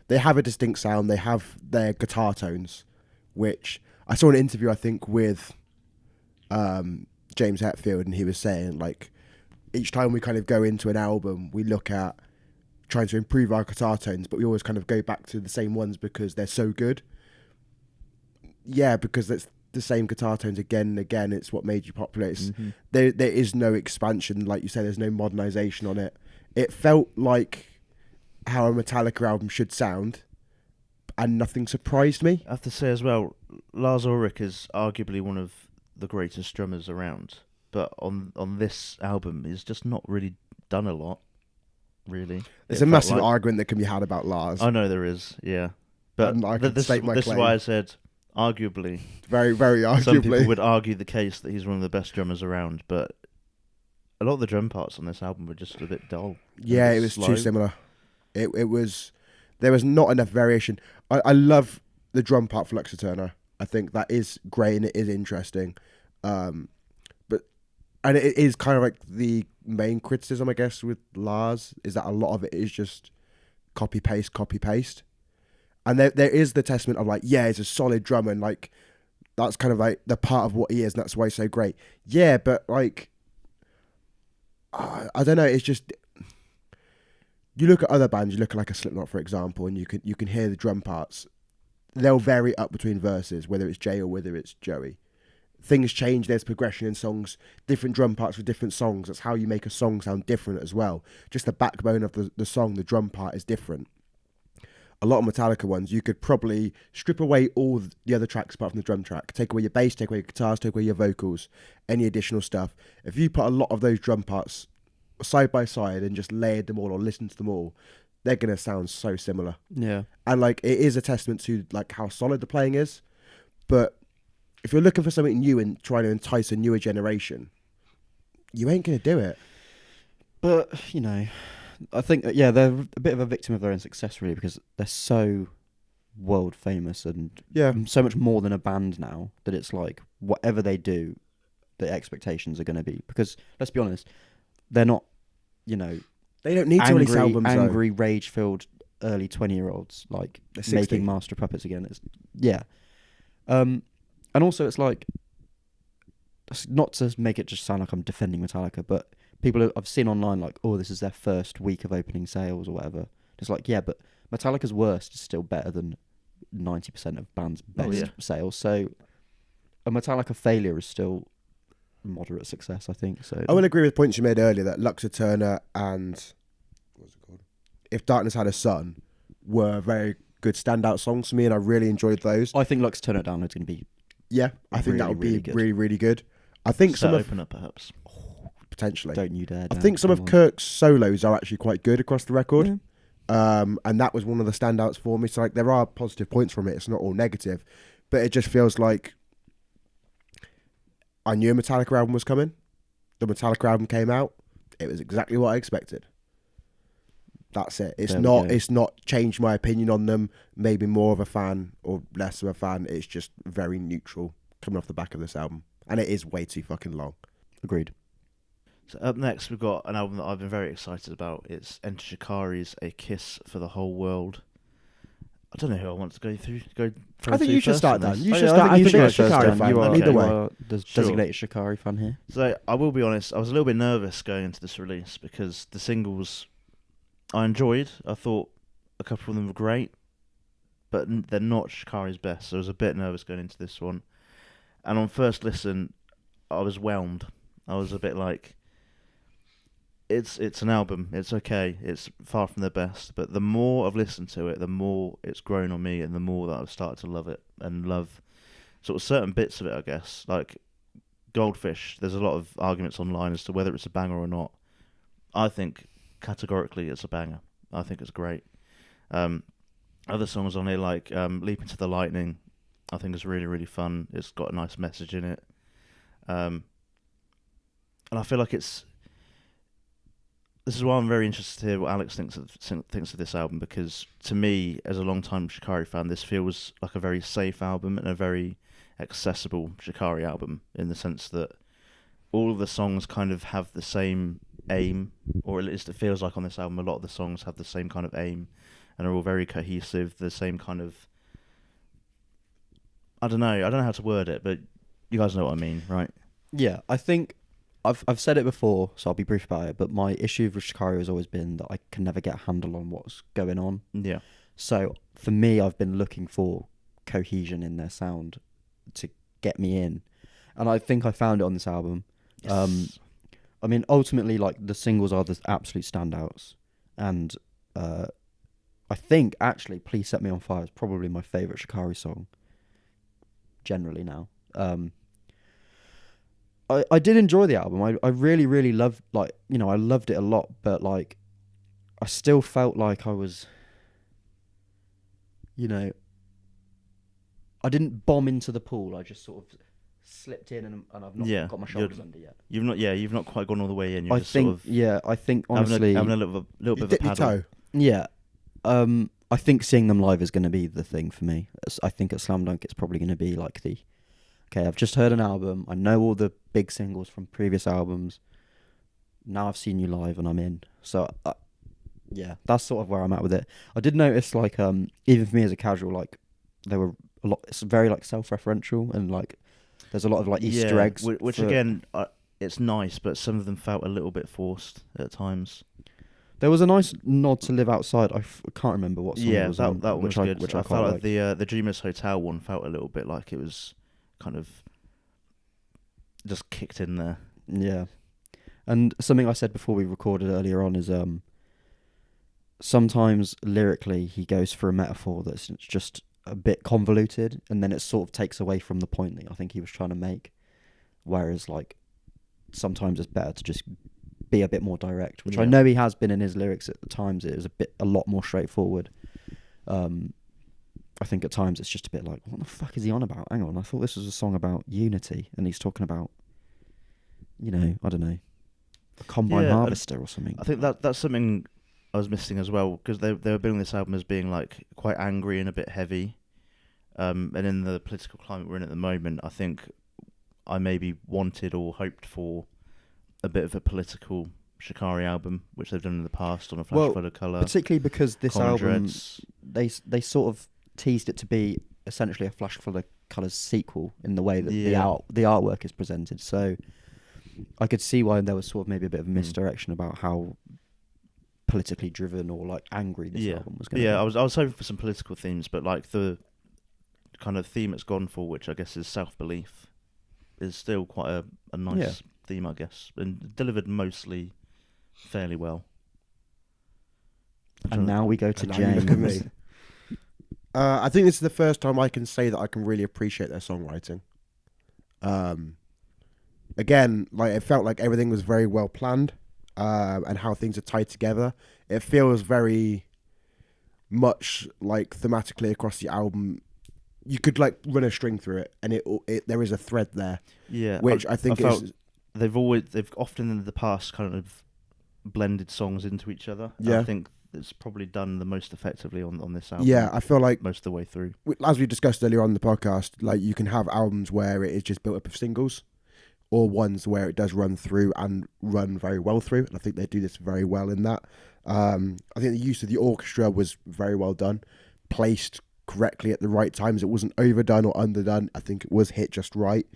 Speaker 2: a distinct sound. They have their guitar tones, which I saw an interview, I think, with James Hetfield, and he was saying, like, each time we kind of go into an album, we look at trying to improve our guitar tones, but we always kind of go back to the same ones because they're so good. Yeah, because it's the same guitar tones again and again. It's what made you popular. There is no expansion, like you said. There's no modernization on it. It felt like how a Metallica album should sound, and nothing surprised me.
Speaker 3: I have to say as well, Lars Ulrich is arguably one of the greatest drummers around, but on this album, he's just not really done a lot. Really,
Speaker 2: there's a massive argument that can be had about Lars.
Speaker 3: I know there is, yeah, but this is why I said arguably.
Speaker 2: Very, very arguably.
Speaker 3: Some people would argue the case that he's one of the best drummers around, but a lot of the drum parts on this album were just a bit dull.
Speaker 2: Yeah, it was too similar. It was, there was not enough variation. I love the drum part for Lux Eterna. I think that is great and it is interesting. And it is kind of like the main criticism, I guess, with Lars, is that a lot of it is just copy paste. And there is the testament of like, yeah, he's a solid drummer, and like that's kind of like the part of what he is, and that's why he's so great. Yeah, but like, I don't know. It's just, you look at other bands, you look at like a Slipknot, for example, and you can hear the drum parts. They'll vary up between verses, whether it's Jay or whether it's Joey. Things change, there's progression in songs, different drum parts for different songs. That's how you make a song sound different as well. Just the backbone of the song, the drum part is different. A lot of Metallica ones, you could probably strip away all the other tracks apart from the drum track. Take away your bass, take away your guitars, take away your vocals, any additional stuff. If you put a lot of those drum parts side by side and just layered them all or listened to them all, they're going to sound so similar.
Speaker 1: Yeah.
Speaker 2: And like, it is a testament to like how solid the playing is. But if you're looking for something new and trying to entice a newer generation, you ain't going to do it.
Speaker 1: But, you know, I think, they're a bit of a victim of their own success, really, because they're so world famous and
Speaker 2: Yeah.
Speaker 1: so much more than a band now that it's like whatever they do, the expectations are going to be, because let's be honest, they're not, you know,
Speaker 2: They don't need to release albums.
Speaker 1: angry, rage-filled early 20-year-olds like
Speaker 2: They're 60.
Speaker 1: making Master of Puppets again. It's and also it's like, not to make it just sound like I'm defending Metallica, but people I've seen online like, oh, this is their first week of opening sales or whatever. It's like, yeah, but Metallica's worst is still better than 90% of bands' best sales. So a Metallica failure is still moderate success, I think. So
Speaker 2: I will agree with points you made earlier that Luxor Turner and what's it called, If Darkness Had a Sun were very good standout songs for me, and I really enjoyed those.
Speaker 1: I think Lux Turn It Down is going to be
Speaker 2: I think that would be
Speaker 1: really good.
Speaker 2: really, really good. I think
Speaker 3: Set
Speaker 2: some of
Speaker 3: opener perhaps.
Speaker 2: potentially.
Speaker 1: Don't you dare.
Speaker 2: I think some of Kirk's solos are actually quite good across the record. And that was one of the standouts for me. So like there are positive points from it. It's not all negative, but it just feels like I knew a Metallica album was coming. The Metallica album came out. It was exactly what I expected. That's it. It's not changed my opinion on them. Maybe more of a fan or less of a fan. It's just very neutral coming off the back of this album. And it is way too fucking long.
Speaker 1: Agreed.
Speaker 3: So up next, we've got an album that I've been very excited about. It's Enter Shikari's A Kiss for the Whole World. I don't know who I want to go through.
Speaker 2: I think you should start, Dan. You should
Speaker 1: I
Speaker 2: start.
Speaker 1: think
Speaker 2: I think
Speaker 1: you're
Speaker 2: you're a
Speaker 1: a Shikari
Speaker 2: Shikari
Speaker 1: fan.
Speaker 2: fan.
Speaker 1: You are,
Speaker 2: Either
Speaker 1: you
Speaker 2: way.
Speaker 1: are the designated Shikari fan here.
Speaker 3: So I will be honest, I was a little bit nervous going into this release because the singles I enjoyed. I thought a couple of them were great, but they're not Shikari's best. So I was a bit nervous going into this one. And on first listen, I was whelmed. I was a bit like, it's an album. It's okay. It's far from the best. But the more I've listened to it, the more it's grown on me, and the more that I've started to love it and love sort of certain bits of it. I guess like Goldfish. There's a lot of arguments online as to whether it's a banger or not. I think categorically it's a banger. I think it's great. Other songs on here like Leap Into the Lightning, I think is really, really fun. It's got a nice message in it. And I feel like this is why I'm very interested to hear what Alex thinks of this album, because to me, as a long-time Shikari fan, this feels like a very safe album and a very accessible Shikari album, in the sense that all of the songs kind of have the same aim, or at least it feels like on this album a lot of the songs have the same kind of aim and are all very cohesive, the same kind of, I don't know how to word it, but you guys know what I mean, right?
Speaker 1: Yeah, I think I've said it before, so I'll be brief about it, but my issue with Shikari has always been that I can never get a handle on what's going on.
Speaker 3: Yeah.
Speaker 1: So for me, I've been looking for cohesion in their sound to get me in, and I think I found it on this album.
Speaker 3: Yes.
Speaker 1: I mean, ultimately, like, the singles are the absolute standouts, and I think actually "Please Set Me on Fire" is probably my favourite Shikari song generally now. I did enjoy the album. I really, really loved, like, you know, I loved it a lot, but, like, I still felt like I was, you know, I didn't bomb into the pool. I just sort of slipped in and I've not got my shoulders under yet.
Speaker 3: You've not quite gone all the way in. You're
Speaker 1: I
Speaker 3: just
Speaker 1: think,
Speaker 3: sort of
Speaker 1: I think honestly,
Speaker 3: having a little bit of a paddle.
Speaker 2: Toe.
Speaker 1: Yeah. I think seeing them live is going to be the thing for me. I think at Slam Dunk it's probably going to be like okay, I've just heard an album. I know all the big singles from previous albums. Now I've seen you live and I'm in. So, yeah, that's sort of where I'm at with it. I did notice, like, even for me as a casual, like, there were a lot, it's very, like, self-referential and, like, there's a lot of, like, Easter eggs.
Speaker 3: Which again, it's nice, but some of them felt a little bit forced at times.
Speaker 1: There was a nice nod to Live Outside. I can't remember what song it was on.
Speaker 3: That one was good.
Speaker 1: Which
Speaker 3: I
Speaker 1: I
Speaker 3: felt
Speaker 1: quite
Speaker 3: like the Dreamers Hotel one felt a little bit like it was kind of just kicked in there.
Speaker 1: Yeah. And something I said before we recorded earlier on is sometimes lyrically he goes for a metaphor that's just a bit convoluted, and then it sort of takes away from the point that I think he was trying to make. Whereas, like, sometimes it's better to just be a bit more direct, which I know he has been in his lyrics at the times. It was a lot more straightforward. I think at times it's just a bit like, what the fuck is he on about? Hang on, I thought this was a song about unity, and he's talking about, you know, I don't know, a combine harvester or something.
Speaker 3: I think that's something I was missing as well, because they were building this album as being like quite angry and a bit heavy. And in the political climate we're in at the moment, I think I maybe wanted or hoped for a bit of a political Shikari album, which they've done in the past on A Flash Flood of Colour.
Speaker 1: Particularly because this
Speaker 3: Common
Speaker 1: album,
Speaker 3: Dreads.
Speaker 1: they sort of teased it to be essentially a Flash Flood of Colour's sequel in the way that the artwork is presented. So I could see why there was sort of maybe a bit of misdirection about how politically driven or like angry this album was going to be.
Speaker 3: I was hoping for some political themes, but like the kind of theme it's gone for, which I guess is self-belief, is still quite a nice theme, I guess, and delivered mostly fairly well.
Speaker 1: And now we go to
Speaker 2: now you look at
Speaker 1: James.
Speaker 2: me. I think this is the first time I can say that I can really appreciate their songwriting. Again, like it felt like everything was very well planned, and how things are tied together. It feels very much like thematically across the album, you could like run a string through it, and it there is a thread there.
Speaker 3: Yeah,
Speaker 2: which I think is
Speaker 3: they've often in the past kind of blended songs into each other.
Speaker 2: Yeah,
Speaker 3: I think it's probably done the most effectively on this album.
Speaker 2: Yeah, I feel like
Speaker 3: most of the way through.
Speaker 2: As we discussed earlier on the podcast, like you can have albums where it is just built up of singles, or ones where it does run through and run very well through. And I think they do this very well in that. I think the use of the orchestra was very well done, placed correctly at the right times. It wasn't overdone or underdone. I think it was hit just right.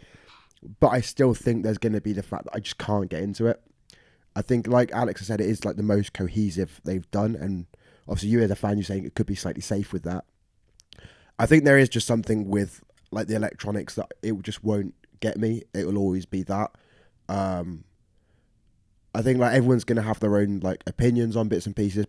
Speaker 2: But I still think there's going to be the fact that I just can't get into it. I think, like Alex has said, it is like the most cohesive they've done, and obviously you as a fan, you're saying it could be slightly safe with that. I think there is just something with like the electronics that it just won't get me. It will always be that. I think like everyone's going to have their own like opinions on bits and pieces.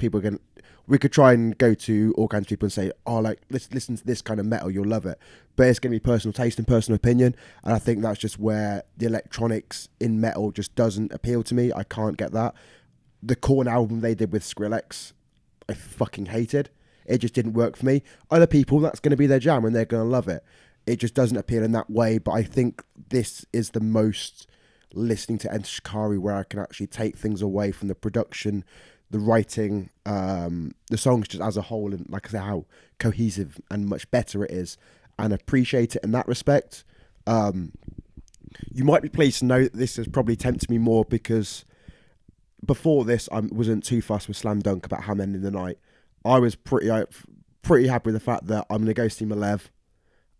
Speaker 2: We could try and go to all kinds of people and say, oh, like listen to this kind of metal, you'll love it. But it's going to be personal taste and personal opinion. And I think that's just where the electronics in metal just doesn't appeal to me. I can't get that. The Korn album they did with Skrillex, I fucking hated. It just didn't work for me. Other people, that's going to be their jam and they're going to love it. It just doesn't appeal in that way. But I think this is the most listening to Enter Shikari where I can actually take things away from the production, the writing, the songs just as a whole, and like I say, how cohesive and much better it is, and appreciate it in that respect. You might be pleased to know that this has probably tempted me more, because before this I wasn't too fussed with Slam Dunk about Ham Ending the Night. I was pretty happy with the fact that I'm going to go see Malev,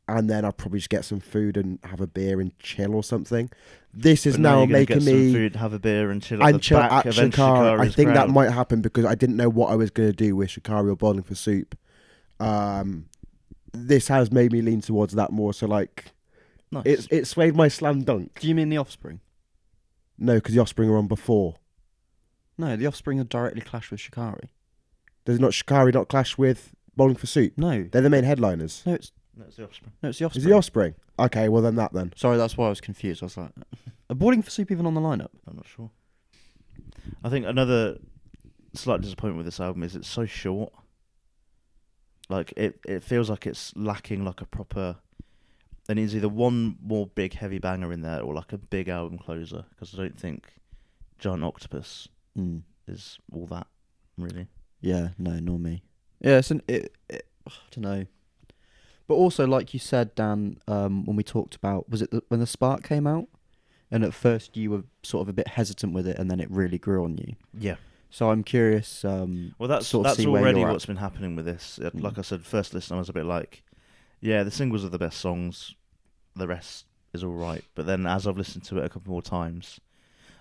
Speaker 2: and then I'll probably just get some food and have a beer and chill or something. This is now making
Speaker 3: get
Speaker 2: me
Speaker 3: some food, have a beer and chill
Speaker 2: at
Speaker 3: Shikari.
Speaker 2: I think that might happen because I didn't know what I was going to do with Shikari or Bowling for Soup. This has made me lean towards that more. So like,
Speaker 3: nice.
Speaker 2: It swayed my Slam Dunk.
Speaker 1: Do you mean The Offspring?
Speaker 2: No, because The Offspring are on before.
Speaker 1: No, The Offspring are directly clashed with Shikari.
Speaker 2: Does not Shikari not clash with Bowling for Soup?
Speaker 1: No.
Speaker 2: They're the main headliners.
Speaker 1: No, it's
Speaker 3: The Offspring.
Speaker 1: No, it's The Offspring.
Speaker 2: Is The Offspring? Okay, well then.
Speaker 1: Sorry, that's why I was confused. I was like, are Boarding for Soup even on the lineup?
Speaker 3: I'm not sure. I think another slight disappointment with this album is it's so short. Like, it feels like it's lacking like a proper... There needs either one more big heavy banger in there or like a big album closer, because I don't think Giant Octopus is all that, really.
Speaker 1: Yeah, no, nor me. Yeah, I don't know. But also, like you said, Dan, when we talked about, was it when The Spark came out? And at first you were sort of a bit hesitant with it, and then it really grew on you.
Speaker 3: Yeah.
Speaker 1: So I'm curious.
Speaker 3: Well, that's
Speaker 1: sort of see
Speaker 3: already what's been happening with this. Like I said, first listen, I was a bit like, yeah, the singles are the best songs. The rest is all right. But then as I've listened to it a couple more times,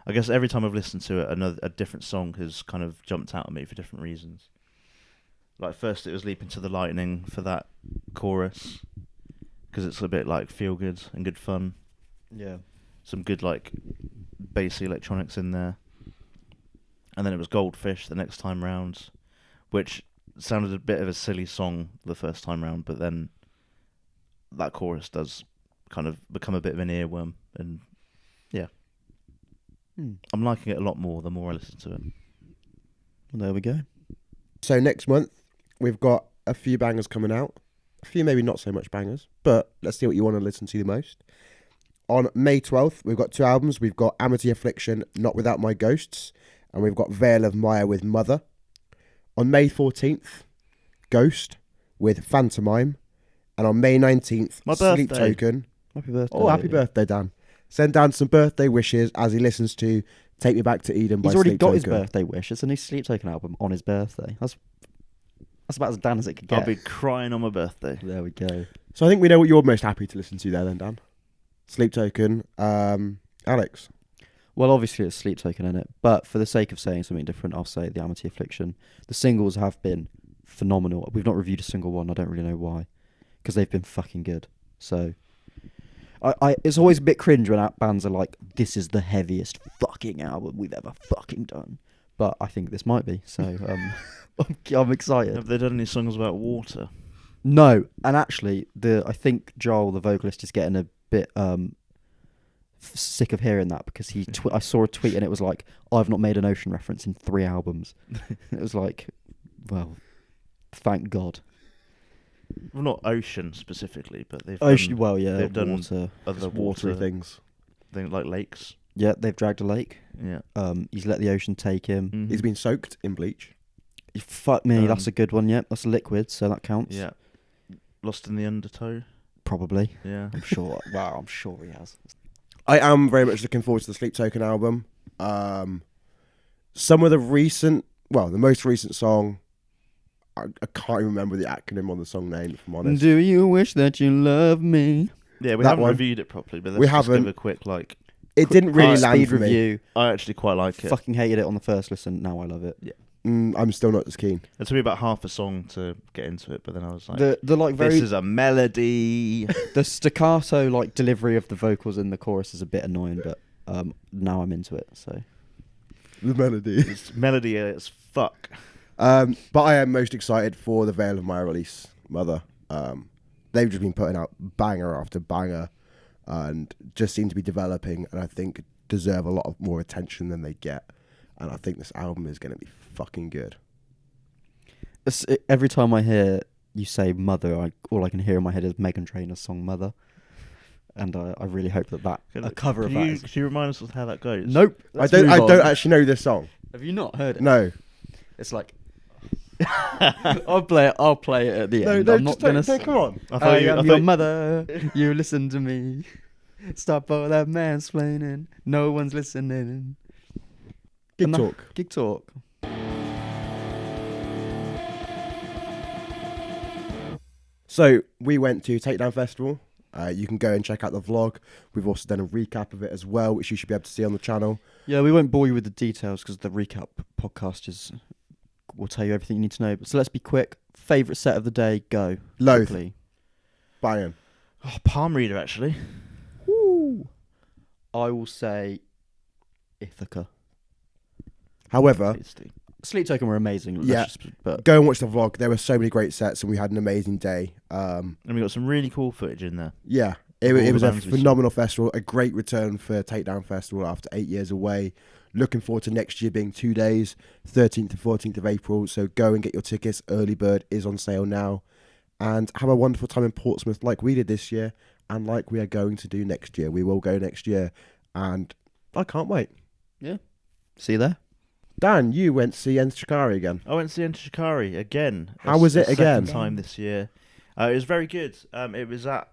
Speaker 3: I guess every time I've listened to it, a different song has kind of jumped out at me for different reasons. Like first it was Leap Into the Lightning for that chorus, because it's a bit like feel good and good fun.
Speaker 1: Yeah.
Speaker 3: Some good like bassy electronics in there. And then it was Goldfish the next time round, which sounded a bit of a silly song the first time round, but then that chorus does kind of become a bit of an earworm, and yeah. I'm liking it a lot more the more I listen to it.
Speaker 1: Well, there we go.
Speaker 2: So next month we've got a few bangers coming out. A few maybe not so much bangers, but let's see what you want to listen to the most. On May 12th, we've got two albums. We've got Amity Affliction, Not Without My Ghosts, and we've got Veil of Maya with Mother. On May 14th, Ghost with Phantomime. And on May 19th,
Speaker 3: My
Speaker 2: Sleep
Speaker 3: birthday.
Speaker 2: Token.
Speaker 1: Happy birthday.
Speaker 2: Oh, happy birthday, Dan. Send Dan some birthday wishes as he listens to Take Me Back to Eden by
Speaker 1: He's already
Speaker 2: Sleep
Speaker 1: got his
Speaker 2: Token.
Speaker 1: birthday wish. It's a new Sleep Token album on his birthday. That's about as Dan as it could get.
Speaker 3: I'll be crying on my birthday.
Speaker 1: There we go.
Speaker 2: So I think we know what you're most happy to listen to there then, Dan. Sleep Token. Alex.
Speaker 1: Well, obviously it's Sleep Token in it, but for the sake of saying something different, I'll say the Amity Affliction. The singles have been phenomenal. We've not reviewed a single one. I don't really know why, because they've been fucking good. So, it's always a bit cringe when bands are like, "This is the heaviest fucking album we've ever fucking done," but I think this might be. So, I'm excited.
Speaker 3: Have they done any songs about water?
Speaker 1: No, and actually, I think Joel, the vocalist, is getting a bit sick of hearing that because I saw a tweet and it was like, "I've not made an ocean reference in 3 albums." It was like, well, thank God.
Speaker 3: Well, not ocean specifically, but they've
Speaker 1: Ocean,
Speaker 3: done,
Speaker 1: well, yeah,
Speaker 3: they've done
Speaker 1: water.
Speaker 3: other
Speaker 2: Watery
Speaker 3: water
Speaker 2: things.
Speaker 3: things like lakes.
Speaker 1: Yeah, they've dragged a lake.
Speaker 3: Yeah.
Speaker 1: He's let the ocean take him.
Speaker 3: Mhm.
Speaker 2: He's been soaked in bleach.
Speaker 1: Fuck me,
Speaker 3: Um,
Speaker 1: that's a good one. Yeah, that's a liquid, so that counts.
Speaker 3: Yeah. Lost in the Undertow.
Speaker 1: Probably.
Speaker 3: Yeah.
Speaker 1: I'm sure. Wow, I'm sure he has.
Speaker 2: I am very much looking forward to the Sleep Token album. Some of the most recent song, I can't even remember the acronym on the song name, if I'm honest.
Speaker 1: Do you wish that you loved me?
Speaker 3: Yeah, we
Speaker 2: That
Speaker 3: haven't
Speaker 2: one.
Speaker 3: reviewed it properly, but let's
Speaker 2: We
Speaker 3: just
Speaker 2: haven't.
Speaker 3: give a quick
Speaker 2: It didn't really land
Speaker 1: Speed
Speaker 2: for me.
Speaker 1: review.
Speaker 3: I actually quite like it.
Speaker 1: Fucking hated it on the first listen. Now I love it. Yeah.
Speaker 2: I'm still not as keen.
Speaker 3: It took me about half a song to get into it, but then I was like,
Speaker 1: The like very
Speaker 3: this is a melody.
Speaker 1: the staccato like delivery of the vocals in the chorus is a bit annoying, but now I'm into it. So
Speaker 2: The melody.
Speaker 3: It's melody as fuck.
Speaker 2: But I am most excited for the Veil of My release, Mother. They've just been putting out banger after banger and just seem to be developing and I think deserve a lot of more attention than they get. And I think this album is going to be fucking good.
Speaker 1: every time I hear you say "Mother," all I can hear in my head is Meghan Trainor's song "Mother," and I really hope that a cover of that.
Speaker 3: Could you remind us of how that goes?
Speaker 1: Nope.
Speaker 2: I don't actually know this song.
Speaker 1: Have you not heard it?
Speaker 2: No.
Speaker 1: It's like I'll play it at the end. I'm not gonna.
Speaker 2: come on.
Speaker 1: I am your mother. You listen to me. Stop all that mansplaining. No one's listening.
Speaker 2: Gig talk.
Speaker 1: Gig talk.
Speaker 2: So we went to Takedown Festival. You can go and check out the vlog. We've also done a recap of it as well, which you should be able to see on the channel.
Speaker 1: Yeah, we won't bore you with the details because the recap podcast will tell you everything you need to know. But so let's be quick. Favorite set of the day? Go.
Speaker 2: Loath.
Speaker 1: Quickly.
Speaker 2: Bayern.
Speaker 3: Oh, palm reader, actually.
Speaker 1: Woo. I will say Ithaca.
Speaker 2: However,
Speaker 3: Tasty.
Speaker 1: Sleep Token were amazing.
Speaker 2: Yeah.
Speaker 1: But
Speaker 2: go and watch the vlog. There were so many great sets and we had an amazing day.
Speaker 3: And we got some really cool footage in there.
Speaker 2: Yeah,
Speaker 3: All
Speaker 2: it
Speaker 3: the
Speaker 2: was a
Speaker 3: bands we saw.
Speaker 2: phenomenal festival. A great return for Takedown Festival after 8 years away. Looking forward to next year being 2 days, 13th to 14th of April. So go and get your tickets. Early bird is on sale now. And have a wonderful time in Portsmouth like we did this year and like we are going to do next year. We will go next year and I can't wait.
Speaker 1: yeah. See you there.
Speaker 2: Dan, you went to see Enter Shikari again.
Speaker 3: I went to see Enter Shikari again.
Speaker 2: How was it
Speaker 3: a
Speaker 2: again?
Speaker 3: Second time this year. It was very good. It was at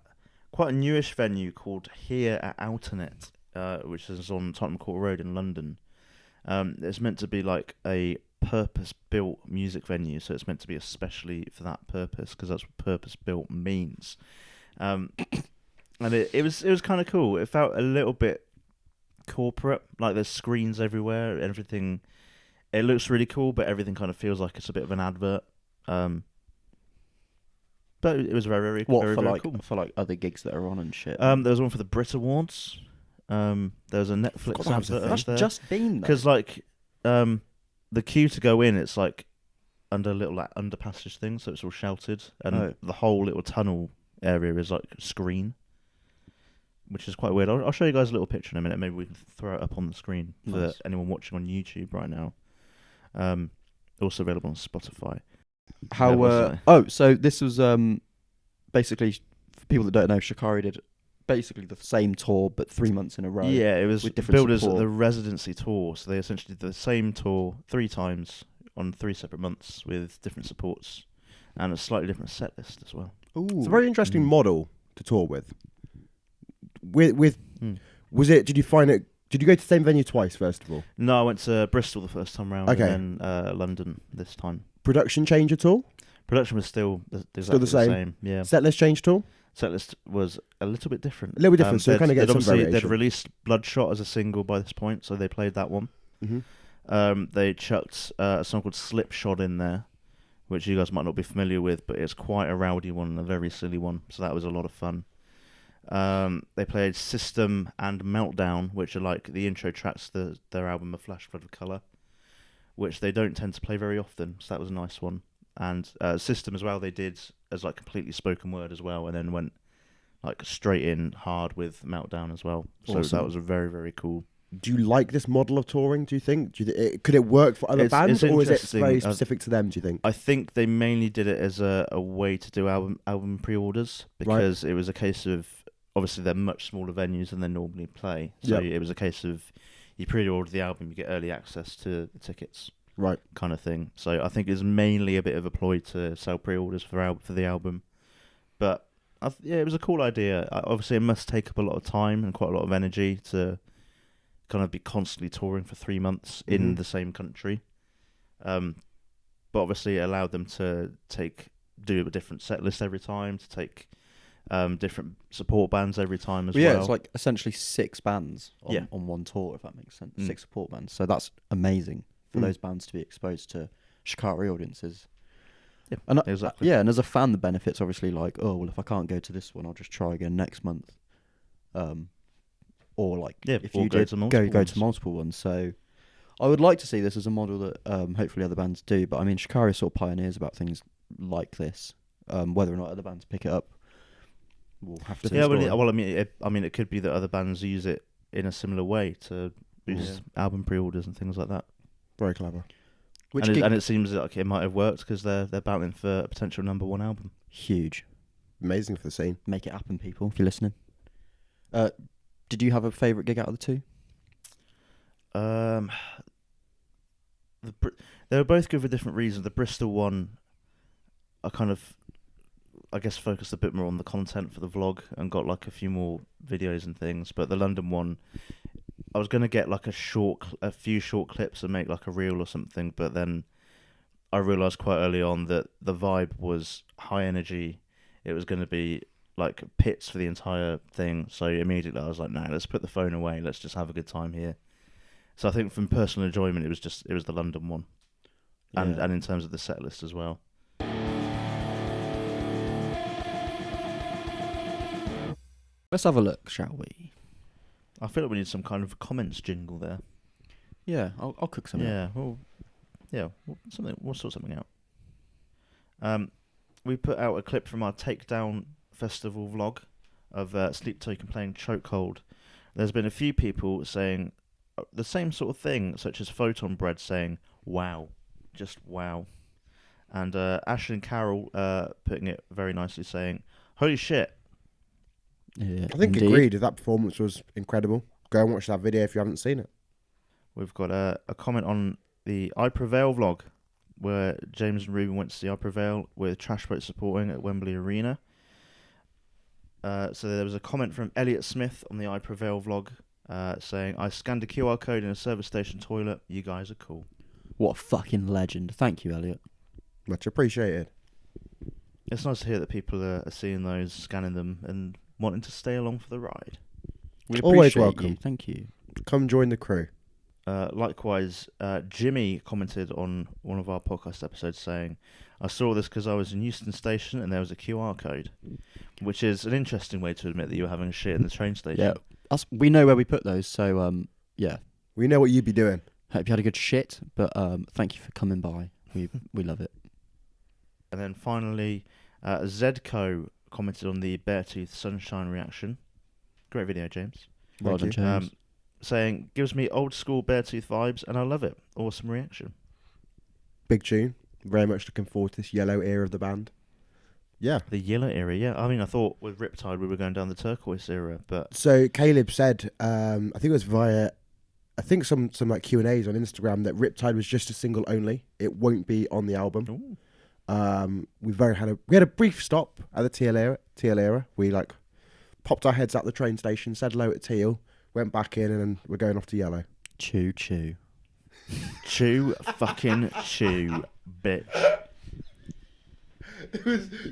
Speaker 3: quite a newish venue called Here at Outernet, which is on Tottenham Court Road in London. It's meant to be like a purpose-built music venue, so it's meant to be especially for that purpose, because that's what purpose-built means. And it was kind of cool. It felt a little bit corporate, like there's screens everywhere, everything. It looks really cool, but everything kind of feels like it's a bit of an advert. But it was very, very,
Speaker 1: What
Speaker 3: very,
Speaker 1: for
Speaker 3: very
Speaker 1: like
Speaker 3: cool.
Speaker 1: for like other gigs that are on and shit.
Speaker 3: There was one for the Brit Awards. There was a Netflix
Speaker 2: Forgot that was a
Speaker 3: advert
Speaker 2: thing.
Speaker 1: That's
Speaker 3: there.
Speaker 1: just been though.
Speaker 3: Because like the queue to go in, it's like under a little like underpassage thing, so it's all sheltered, and the whole little tunnel area is like screen, which is quite weird. I'll show you guys a little picture in a minute. Maybe we can throw it up on the screen for
Speaker 1: Nice.
Speaker 3: anyone watching on YouTube right now. Also available on Spotify.
Speaker 1: How so this was basically for people that don't know, Shikari did basically the same tour but 3 months in a row.
Speaker 3: Yeah, it was
Speaker 1: with different
Speaker 3: billed as
Speaker 1: support.
Speaker 3: the residency tour, so they essentially did the same tour 3 times on 3 separate months with different supports and a slightly different set list as well.
Speaker 1: Ooh.
Speaker 2: It's a very interesting model to tour with.
Speaker 3: Hmm.
Speaker 2: Was it? Did you find it? Did you go to the same venue twice? First of all,
Speaker 3: No, I went to Bristol the first time round,
Speaker 2: Okay.
Speaker 3: and then London this time.
Speaker 2: production change at all?
Speaker 3: Production was still exactly
Speaker 2: the same?
Speaker 3: Yeah,
Speaker 2: Set list change at all?
Speaker 3: setlist was a little bit different.
Speaker 2: A little bit different, so you
Speaker 3: they'd-
Speaker 2: kind of get
Speaker 3: they'd
Speaker 2: some
Speaker 3: obviously
Speaker 2: variation.
Speaker 3: they'd released Bloodshot as a single by this point, so they played that one.
Speaker 2: Mm-hmm.
Speaker 3: They chucked a song called Slipshod in there, which you guys might not be familiar with, but it's quite a rowdy one and a very silly one, so that was a lot of fun. They played System and Meltdown, which are like the intro tracks to their album A Flash Flood of Colour, which they don't tend to play very often, so that was a nice one. And System as well, they did as like completely spoken word as well, and then went like straight in hard with Meltdown as well. So
Speaker 2: Awesome.
Speaker 3: that was a very, very cool.
Speaker 2: Do you like this model of touring? Do you think? Could it work for other
Speaker 3: It's
Speaker 2: bands, or is it
Speaker 3: interesting.
Speaker 2: very specific to them? Do you think?
Speaker 3: I think they mainly did it as a way to do album pre-orders, because it was a case of, obviously they're much smaller venues than they normally play, so
Speaker 2: Yep.
Speaker 3: it was a case of you pre-order the album, you get early access to the tickets,
Speaker 2: Right.
Speaker 3: kind of thing. So I think it's mainly a bit of a ploy to sell pre-orders for the album, but it was a cool idea. Obviously, it must take up a lot of time and quite a lot of energy to kind of be constantly touring for 3 months in the same country. But obviously, it allowed them to do a different set list every time, to take different support bands every time as well.
Speaker 1: Yeah, it's like essentially 6 bands
Speaker 3: Yeah.
Speaker 1: on one tour, if that makes sense.
Speaker 3: Mm.
Speaker 1: 6 support bands. So that's amazing for
Speaker 2: Mm.
Speaker 1: those bands to be exposed to Shikari audiences.
Speaker 3: Yeah,
Speaker 1: And
Speaker 3: exactly.
Speaker 1: yeah, and as a fan, the benefits obviously like, oh well, if I can't go to this one, I'll just try again next month. Or like if
Speaker 3: or
Speaker 1: you
Speaker 3: go
Speaker 1: did
Speaker 3: to multiple
Speaker 1: go
Speaker 3: ones.
Speaker 1: to multiple ones. So I would like to see this as a model that hopefully other bands do. But I mean, Shikari are sort of pioneers about things like this. Whether or not other bands pick it up, we'll have to.
Speaker 3: Yeah,
Speaker 1: explore.
Speaker 3: well, I mean, it could be that other bands use it in a similar way to boost album pre-orders and things like that.
Speaker 2: Very clever.
Speaker 3: And it seems like it might have worked because they're battling for a potential #1 album.
Speaker 1: Huge.
Speaker 2: Amazing for the scene.
Speaker 1: Make it happen, people, if you're listening. Did you have a favourite gig out of the 2?
Speaker 3: They were both good for different reasons. The Bristol one, I kind of, I guess, focused a bit more on the content for the vlog and got like a few more videos and things. But the London one, I was going to get like a few short clips and make like a reel or something, but then I realised quite early on that the vibe was high energy. It was going to be like pits for the entire thing, so immediately I was like, no, let's put the phone away, let's just have a good time here. So I think from personal enjoyment, it was the London one, and in terms of the set list as well.
Speaker 1: Let's have a look, shall we?
Speaker 3: I feel like we need some kind of comments jingle there.
Speaker 1: Yeah, I'll cook something.
Speaker 3: We'll sort something out. We put out a clip from our Takedown Festival vlog of Sleep Token playing Chokehold. There's been a few people saying the same sort of thing, such as Photon Bread saying, wow, just wow. And Ashley and Carol putting it very nicely saying, holy shit.
Speaker 1: Yeah,
Speaker 2: I think
Speaker 1: indeed.
Speaker 2: agreed. That performance was incredible. Go and watch that video if you haven't seen it.
Speaker 3: We've got a comment on the I Prevail vlog, where James and Ruben went to see I Prevail with Trashboat supporting at Wembley Arena. So there was a comment from Elliot Smith on the I Prevail vlog saying, I scanned a QR code in a service station toilet. You guys are cool.
Speaker 1: What a fucking legend. Thank you, Elliot.
Speaker 2: Much appreciated.
Speaker 3: It's nice to hear that people are seeing those, scanning them, and wanting to stay along for the ride.
Speaker 1: We
Speaker 2: Always
Speaker 1: appreciate
Speaker 2: welcome.
Speaker 1: you. Thank you.
Speaker 2: Come join the crew.
Speaker 3: Likewise, Jimmy commented on one of our podcast episodes saying, I saw this because I was in Euston Station and there was a QR code, which is an interesting way to admit that you were having a shit in the train station.
Speaker 1: Yeah, we know where we put those, so yeah.
Speaker 2: We know what you'd be doing.
Speaker 1: Hope you had a good shit, but thank you for coming by. We love it.
Speaker 3: And then finally, Zedco commented on the Beartooth Sunshine reaction. Great video, James.
Speaker 1: Well
Speaker 2: Thank
Speaker 1: done,
Speaker 2: you.
Speaker 1: James.
Speaker 3: Saying, gives me old school Beartooth vibes and I love it. Awesome reaction.
Speaker 2: Big tune. Very much looking forward to this yellow era of the band. Yeah.
Speaker 3: The yellow era, yeah. I mean, I thought with Riptide we were going down the turquoise era, but
Speaker 2: So Caleb said, I think it was via I think some like Q&As on Instagram that Riptide was just a single only. It won't be on the album.
Speaker 3: Ooh.
Speaker 2: We had a brief stop at the Teal era. We like popped our heads out the train station, said hello at Teal, went back in, and then we're going off to Yellow.
Speaker 1: Chew, chew.
Speaker 3: Chew, fucking chew, bitch.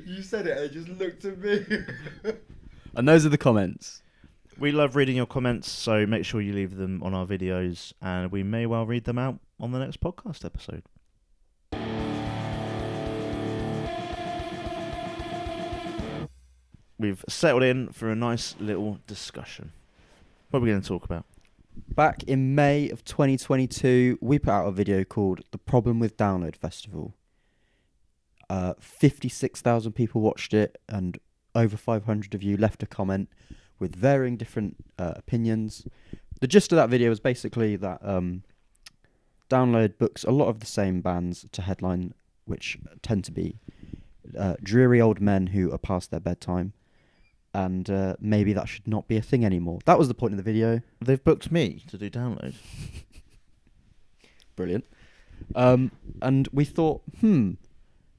Speaker 2: You said it, and it just looked at me.
Speaker 1: And those are the comments.
Speaker 3: We love reading your comments, so make sure you leave them on our videos, and we may well read them out on the next podcast episode. We've settled in for a nice little discussion. What are we going to talk about?
Speaker 1: Back in May of 2022, we put out a video called The Problem with Download Festival. 56,000 people watched it, and over 500 of you left a comment with varying different opinions. The gist of that video was basically that Download books a lot of the same bands to headline, which tend to be dreary old men who are past their bedtime. And maybe that should not be a thing anymore. That was the point of the video.
Speaker 3: They've booked me to do Download.
Speaker 1: Brilliant. And we thought,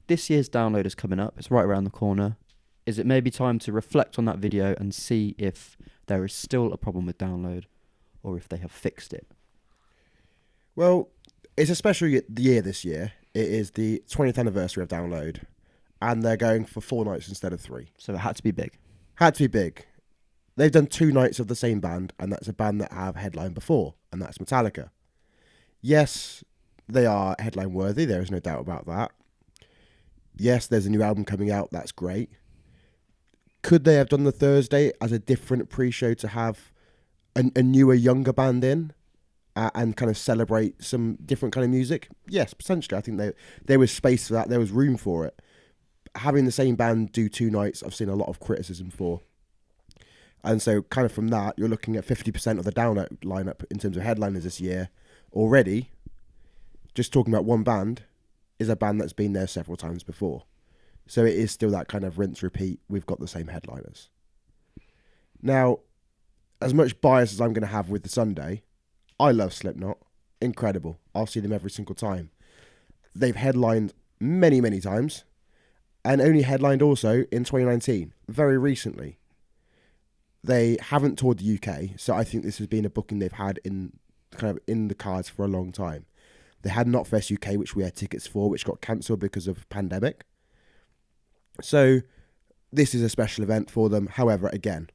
Speaker 1: this year's Download is coming up. It's right around the corner. Is it maybe time to reflect on that video and see if there is still a problem with Download or if they have fixed it?
Speaker 2: Well, it's a special year this year. It is the 20th anniversary of Download, and they're going for 4 nights instead of 3.
Speaker 1: So it had to be big.
Speaker 2: Had to be big. They've done 2 nights of the same band, and that's a band that have headlined before, and that's Metallica. Yes, they are headline worthy. There is no doubt about that. Yes, there's a new album coming out. That's great. Could they have done the Thursday as a different pre-show to have a newer, younger band in and kind of celebrate some different kind of music? Yes, potentially. I think there was space for that. There was room for it. Having the same band do 2 nights, I've seen a lot of criticism for. And so kind of from that, you're looking at 50% of the Download lineup in terms of headliners this year already. Just talking about one band is a band that's been there several times before. So it is still that kind of rinse, repeat. We've got the same headliners. Now, as much bias as I'm going to have with the Sunday, I love Slipknot. Incredible. I'll see them every single time. They've headlined many, many times. And only headlined also in 2019, very recently. They haven't toured the UK, so I think this has been a booking they've had in the cards for a long time. They had Knotfest UK, which we had tickets for, which got cancelled because of pandemic. So this is a special event for them. However, again,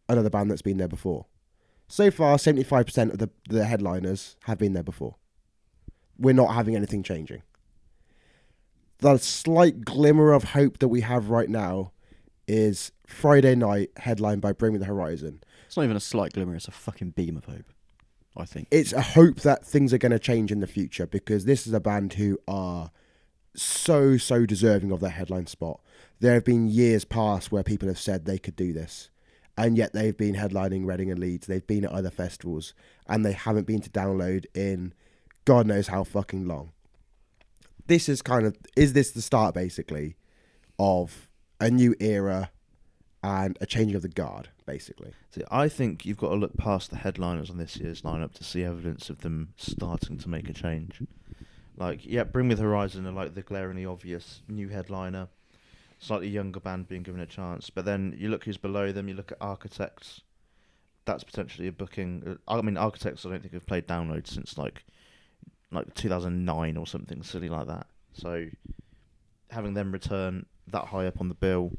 Speaker 2: another band that's been there before. So far, 75% of the headliners have been there before. We're not having anything changing. The slight glimmer of hope that we have right now is Friday night, headlined by Bring Me the Horizon.
Speaker 1: It's not even a slight glimmer, it's a fucking beam of hope, I think.
Speaker 2: It's a hope that things are going to change in the future, because this is a band who are so deserving of their headline spot. There have been years past where people have said they could do this, and yet they've been headlining Reading and Leeds. They've been at other festivals, and they haven't been to Download in God knows how fucking long. This is is this the start, basically, of a new era and a changing of the guard, basically?
Speaker 3: See, I think you've got to look past the headliners on this year's lineup to see evidence of them starting to make a change. Like, yeah, Bring Me the Horizon are like the glaringly obvious new headliner, slightly younger band being given a chance. But then you look who's below them, you look at Architects. That's potentially a booking. I mean, Architects I don't think have played Download since like 2009 or something silly like that. So having them return that high up on the bill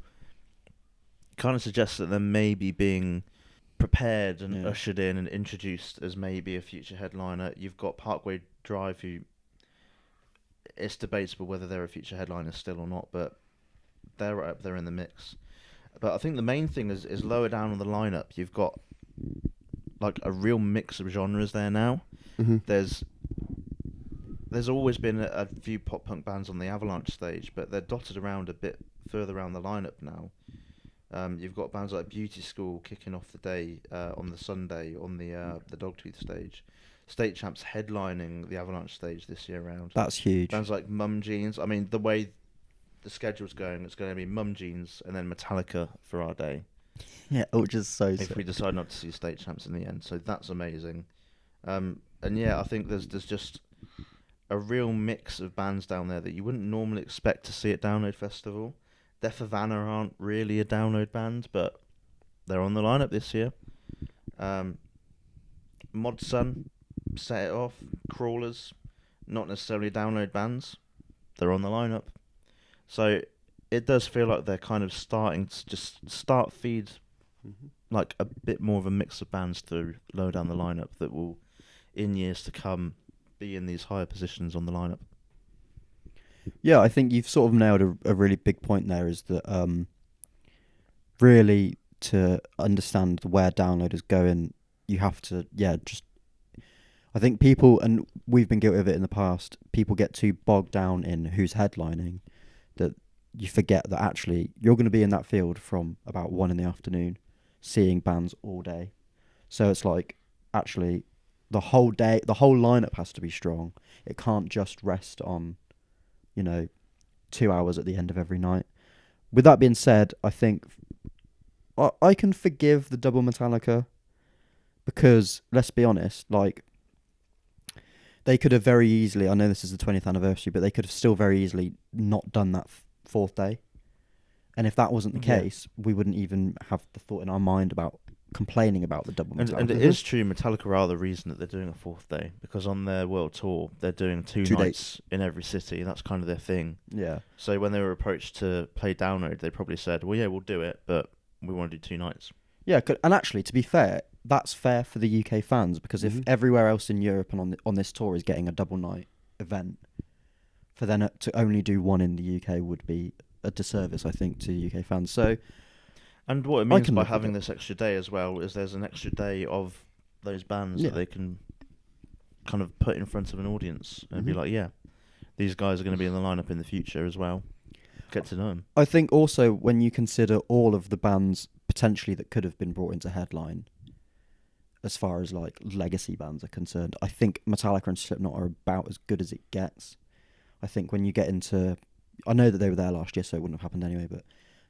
Speaker 3: kind of suggests that they're maybe being prepared and ushered in and introduced as maybe a future headliner. You've got Parkway Drive, who it's debatable whether they're a future headliner still or not, but they're right up there in the mix. But I think the main thing is lower down on the lineup, you've got like a real mix of genres there now.
Speaker 2: Mm-hmm.
Speaker 3: There's always been a few pop punk bands on the Avalanche stage, but they're dotted around a bit further around the lineup now. You've got bands like Beauty School kicking off the day on the Sunday on the Dogtooth stage. State Champs headlining the Avalanche stage this year round.
Speaker 1: That's huge.
Speaker 3: Bands like Mum Jeans. I mean, the way the schedule's going, it's going to be Mum Jeans and then Metallica for our day.
Speaker 1: Yeah, which is so
Speaker 3: if
Speaker 1: sick.
Speaker 3: we decide not to see State Champs in the end. So that's amazing. And yeah, I think there's just a real mix of bands down there that you wouldn't normally expect to see at Download Festival. Death of Anna aren't really a download band, but they're on the lineup this year. Mod Sun set it off. Crawlers, not necessarily download bands, they're on the lineup. So it does feel like they're kind of starting to just start feed like a bit more of a mix of bands through lower down the lineup that will, in years to come, be in these higher positions on the lineup.
Speaker 1: Yeah, I think you've sort of nailed a really big point there, is that really to understand where Download is going, you have to, just... I think people, and we've been guilty of it in the past, people get too bogged down in who's headlining that you forget that actually you're going to be in that field from about 1 PM, seeing bands all day. So it's like, actually, the whole day, the whole lineup has to be strong. It can't just rest on, 2 hours at the end of every night. With that being said, I think I can forgive the double Metallica because, let's be honest, like, they could have very easily, I know this is the 20th anniversary, but they could have still very easily not done that fourth day. And if that wasn't the case, we wouldn't even have the thought in our mind about complaining about the double Metallica.
Speaker 3: And it is true, Metallica are the reason that they're doing a fourth day, because on their world tour, they're doing two nights
Speaker 2: dates
Speaker 3: in every city. That's kind of their thing.
Speaker 1: Yeah.
Speaker 3: So when they were approached to play Download, they probably said, well, yeah, we'll do it, but we want to do 2 nights.
Speaker 1: Yeah, and actually, to be fair, that's fair for the UK fans, because if everywhere else in Europe and on this tour is getting a double night event, for them to only do one in the UK would be a disservice, I think, to UK fans. So,
Speaker 3: and what it means by having this extra day as well is there's an extra day of those bands that they can kind of put in front of an audience and be like, yeah, these guys are going to be in the lineup in the future as well. Get to know them.
Speaker 1: I think also when you consider all of the bands potentially that could have been brought into headline, as far as like legacy bands are concerned, I think Metallica and Slipknot are about as good as it gets. I think when you get into, I know that they were there last year, so it wouldn't have happened anyway, but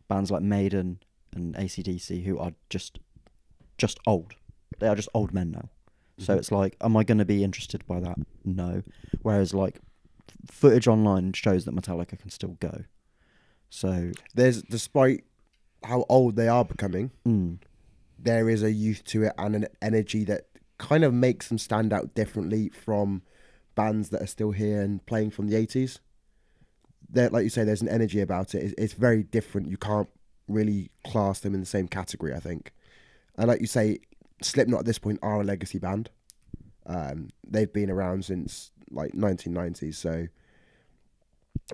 Speaker 1: bands like Maiden and AC/DC, who are just old. They are just old men now. So it's like, am I going to be interested by that? No. Whereas like footage online shows that Metallica can still go. So
Speaker 2: despite how old they are becoming, there is a youth to it and an energy that kind of makes them stand out differently from bands that are still here and playing from the 80s. Like you say, there's an energy about it. It's very different. You can't really class them in the same category, I think. And like you say, Slipknot at this point are a legacy band. They've been around since like 1990s, so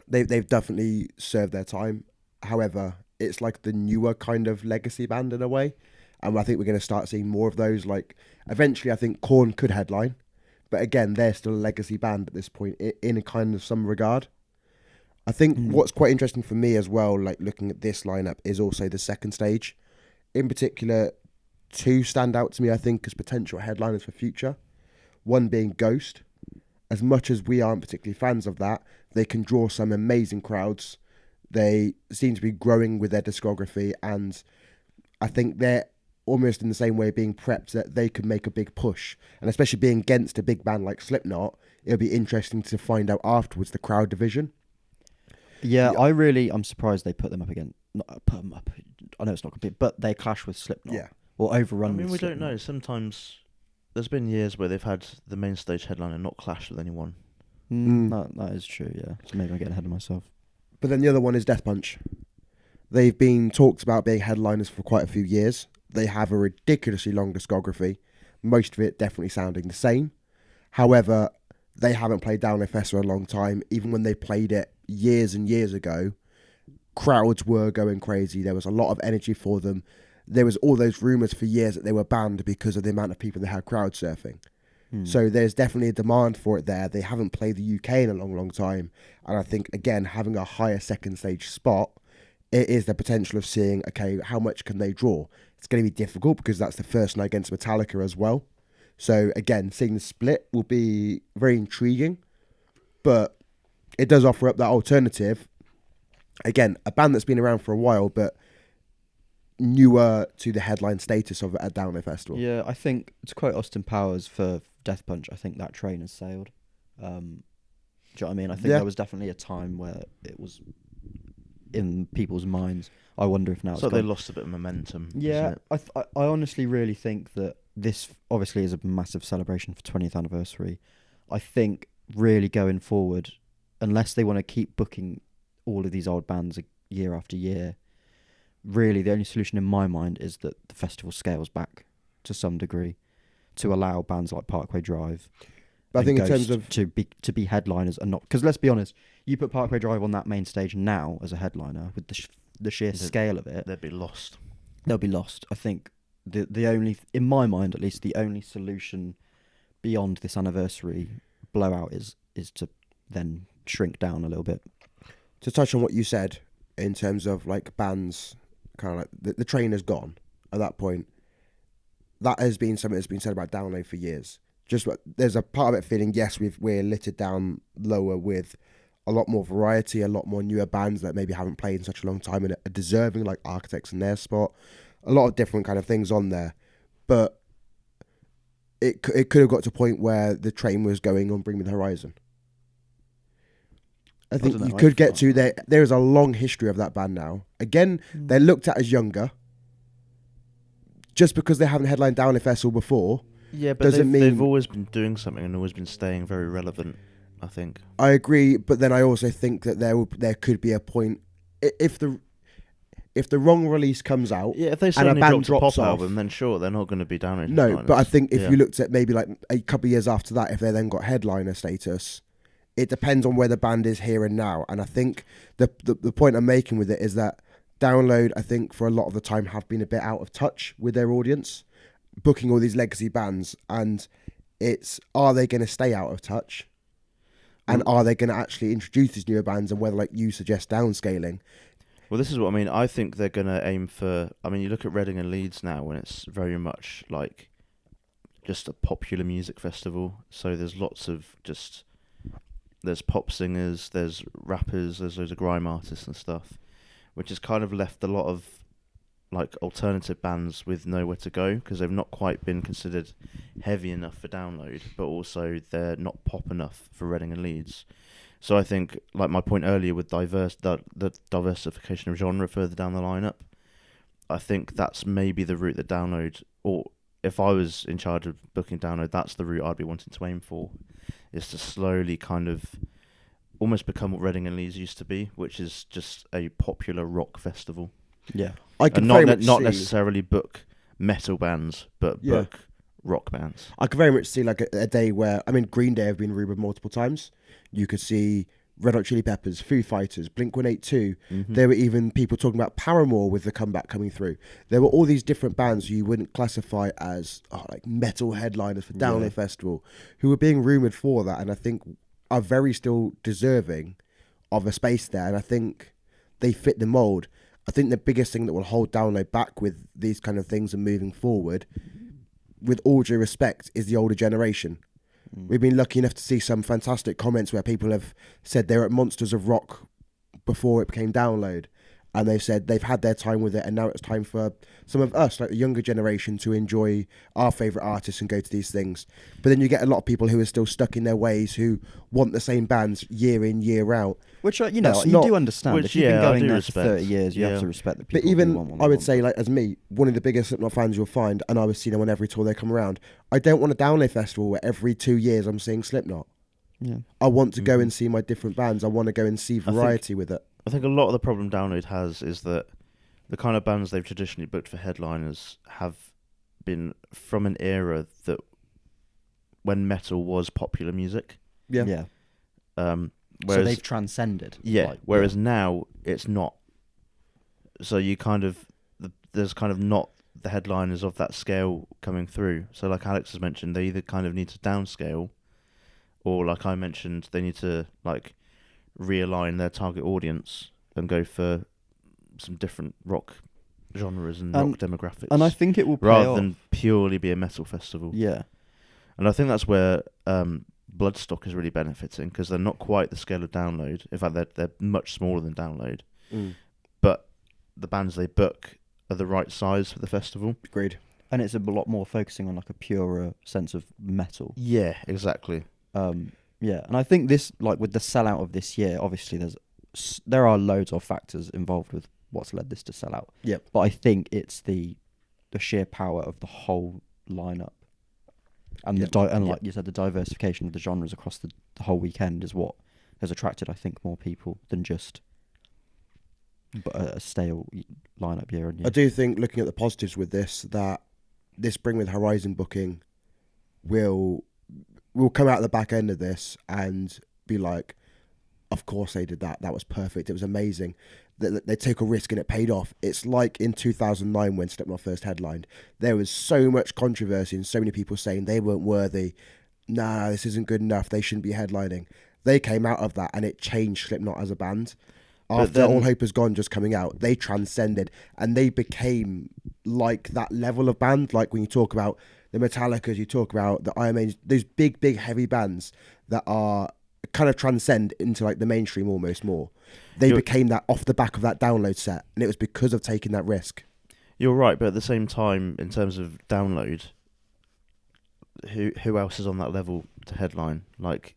Speaker 2: they've definitely served their time. However, it's like the newer kind of legacy band in a way, and I think we're going to start seeing more of those. Like eventually, I think Korn could headline, but again, they're still a legacy band at this point in a kind of some regard. I think what's quite interesting for me as well, like looking at this lineup, is also the second stage. In particular, 2 stand out to me, I think, as potential headliners for future. One being Ghost. As much as we aren't particularly fans of that, they can draw some amazing crowds. They seem to be growing with their discography, and I think they're almost in the same way being prepped that they could make a big push. And especially being against a big band like Slipknot, it'll be interesting to find out afterwards the crowd division.
Speaker 1: Yeah, I'm surprised they put them up again. Not put them up. I know it's not complete, but they clash with Slipknot.
Speaker 2: Yeah.
Speaker 1: Or overrun.
Speaker 3: I mean, we
Speaker 1: Slipknot.
Speaker 3: don't know. Sometimes there's been years where they've had the main stage headliner not clash with anyone.
Speaker 1: That is true. Yeah. So maybe I'm getting ahead of myself.
Speaker 2: But then the other one is Death Punch. They've been talked about being headliners for quite a few years. They have a ridiculously long discography, most of it definitely sounding the same. However, they haven't played Download Fest for a long time. Even when they played it years and years ago, crowds were going crazy. There was a lot of energy for them. There was all those rumours for years that they were banned because of the amount of people they had crowd surfing. So there's definitely a demand for it there. They haven't played the UK in a long, long time. And I think, again, having a higher second stage spot, it is the potential of seeing, okay, how much can they draw? It's going to be difficult because that's the first night against Metallica as well. So, again, seeing the split will be very intriguing. But it does offer up that alternative. Again, a band that's been around for a while, but newer to the headline status of a Download Festival.
Speaker 1: Yeah, I think, to quote Austin Powers for Death Punch, I think that train has sailed. Do you know what I mean? I think there was definitely a time where it was in people's minds. I wonder if now
Speaker 3: So
Speaker 1: it's
Speaker 3: they
Speaker 1: gone.
Speaker 3: lost a bit of momentum.
Speaker 1: Yeah, I honestly really think that this obviously is a massive celebration for 20th anniversary. I think really going forward, unless they want to keep booking all of these old bands year after year, really the only solution in my mind is that the festival scales back to some degree to allow bands like Parkway Drive.
Speaker 2: But I think in
Speaker 1: Ghost
Speaker 2: terms of
Speaker 1: to be headliners and not, because let's be honest, you put Parkway Drive on that main stage now as a headliner with the sheer scale of it,
Speaker 3: They'd be lost.
Speaker 1: They'll be lost. I think the only, in my mind at least, the only solution beyond this anniversary blowout is to then shrink down a little bit.
Speaker 2: To touch on what you said in terms of like bands, kind of like the train has gone at that point. That has been something that's been said about Download for years. Just there's a part of it feeling, yes, we're littered down lower with a lot more variety, a lot more newer bands that maybe haven't played in such a long time and are deserving, like Architects in their spot. A lot of different kind of things on there. But it could have got to a point where the train was going on Bring Me the Horizon. I think you could get to there. There is a long history of that band now. Again, they're looked at as younger. Just because they haven't headlined Download Festival before,
Speaker 3: yeah, but
Speaker 2: doesn't mean
Speaker 3: they've always been doing something and always been staying very relevant, I think.
Speaker 2: I agree, but then I also think that there could be a point if the wrong release comes out.
Speaker 3: Yeah, if they
Speaker 2: and a
Speaker 3: suddenly
Speaker 2: band
Speaker 3: dropped a
Speaker 2: drops
Speaker 3: pop
Speaker 2: off,
Speaker 3: album, then sure, they're not going to be Download.
Speaker 2: No,
Speaker 3: headliners.
Speaker 2: but I think if you looked at maybe like a couple of years after that, if they then got headliner status, it depends on where the band is here and now. And I think the point I'm making with it is that Download, I think, for a lot of the time have been a bit out of touch with their audience, booking all these legacy bands, and it's, are they going to stay out of touch? And are they going to actually introduce these newer bands, and whether, like you suggest, downscaling?
Speaker 3: Well, this is what I mean. I think they're going to aim for... I mean, you look at Reading and Leeds now, and it's very much like just a popular music festival. So there's lots of just... There's pop singers, there's rappers, there's loads of grime artists and stuff, which has kind of left a lot of like alternative bands with nowhere to go because they've not quite been considered heavy enough for Download, but also they're not pop enough for Reading and Leeds. So I think, like my point earlier with the diversification of genre further down the lineup, I think that's maybe the route that Download, or if I was in charge of booking Download, that's the route I'd be wanting to aim for, is to slowly kind of almost become what Reading and Leeds used to be, which is just a popular rock festival.
Speaker 1: Yeah.
Speaker 2: I can
Speaker 3: not necessarily book metal bands, but
Speaker 2: Yeah.
Speaker 3: book rock bands.
Speaker 2: I could very much see like a day where, I mean, Green Day have been rumoured multiple times. You could see Red Hot Chili Peppers, Foo Fighters, Blink-182. There were even people talking about Paramore with the comeback coming through. There were all these different bands who you wouldn't classify as like metal headliners for Download Festival, who were being rumoured for that, and I think are very still deserving of a space there, and I think they fit the mould. I think the biggest thing that will hold Download back with these kind of things and moving forward, with all due respect, is the older generation. We've been lucky enough to see some fantastic comments where people have said they were at Monsters of Rock before it became Download, and they've said they've had their time with it, and now it's time for some of us, like the younger generation, to enjoy our favourite artists and go to these things. But then you get a lot of people who are still stuck in their ways, who want the same bands year in, year out.
Speaker 1: Which, you
Speaker 2: That's
Speaker 1: do understand.
Speaker 3: which,
Speaker 1: If you've been
Speaker 3: I
Speaker 1: going
Speaker 3: do
Speaker 1: there
Speaker 3: respect.
Speaker 1: for 30 years, you
Speaker 3: Yeah.
Speaker 1: have to respect the people.
Speaker 2: But even,
Speaker 1: who want what
Speaker 2: I
Speaker 1: they
Speaker 2: would
Speaker 1: want.
Speaker 2: say, like, as me, one of the biggest Slipknot fans you'll find, and I would see them on every tour they come around, I don't want a Download Festival where every 2 years I'm seeing Slipknot.
Speaker 1: Yeah.
Speaker 2: I want to go and see my different bands. I want to go and see variety with it.
Speaker 3: I think a lot of the problem Download has is that the kind of bands they've traditionally booked for headliners have been from an era that when metal was popular music.
Speaker 1: Yeah.
Speaker 3: Whereas,
Speaker 1: So they've transcended.
Speaker 3: Whereas now it's not. So you kind of there's kind of not the headliners of that scale coming through. So like Alex has mentioned, they either kind of need to downscale, or like I mentioned, they need to like realign their target audience and go for some different rock genres and rock demographics.
Speaker 1: And I think it will pay
Speaker 3: rather
Speaker 1: off.
Speaker 3: than purely be a metal festival.
Speaker 1: Yeah.
Speaker 3: And I think that's where Bloodstock is really benefiting, because they're not quite the scale of Download. In fact, they're much smaller than Download. But the bands they book are the right size for the festival.
Speaker 2: Agreed.
Speaker 1: And it's a lot more focusing on like a purer sense of metal.
Speaker 3: Yeah, exactly.
Speaker 1: Yeah, and I think this, like with the sellout of this year, obviously there are loads of factors involved with what's led this to sell out.
Speaker 2: Yep.
Speaker 1: But I think it's the sheer power of the whole lineup, and like you said, the diversification of the genres across the whole weekend is what has attracted, I think, more people than just a stale lineup year on year.
Speaker 2: I do think, looking at the positives with this, that this Bring With Horizon booking will come out at the back end of this and be like, of course they did that. That was perfect. It was amazing. They took a risk and it paid off. It's like in 2009 when Slipknot first headlined. There was so much controversy and so many people saying they weren't worthy. Nah, this isn't good enough. They shouldn't be headlining. They came out of that and it changed Slipknot as a band. After All Hope Has Gone just coming out, they transcended and they became like that level of band. Like when you talk about the Metallicas, you talk about the Iron Maidens, those big, big, heavy bands that are kind of transcend into like the mainstream almost more. They became that off the back of that Download set, and it was because of taking that risk.
Speaker 3: You're right, but at the same time, in terms of Download, who else is on that level to headline? Like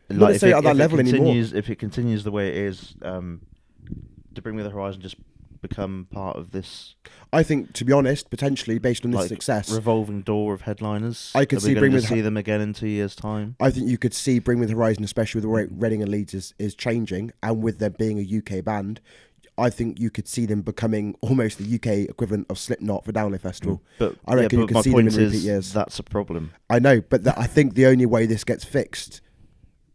Speaker 2: Not at that level anymore.
Speaker 3: If it continues the way it is, to Bring Me the Horizon just become part of this.
Speaker 2: I think, to be honest, potentially based on this
Speaker 3: like,
Speaker 2: success,
Speaker 3: revolving door of headliners.
Speaker 2: I could see
Speaker 3: see them again in 2 years' time.
Speaker 2: I think you could see Bring Me the Horizon, especially with the way Reading and Leeds is changing, and with them being a UK band, I think you could see them becoming almost the UK equivalent of Slipknot for Download Festival.
Speaker 3: But
Speaker 2: I reckon you could see them in repeat years.
Speaker 3: That's a problem.
Speaker 2: I know, but I think the only way this gets fixed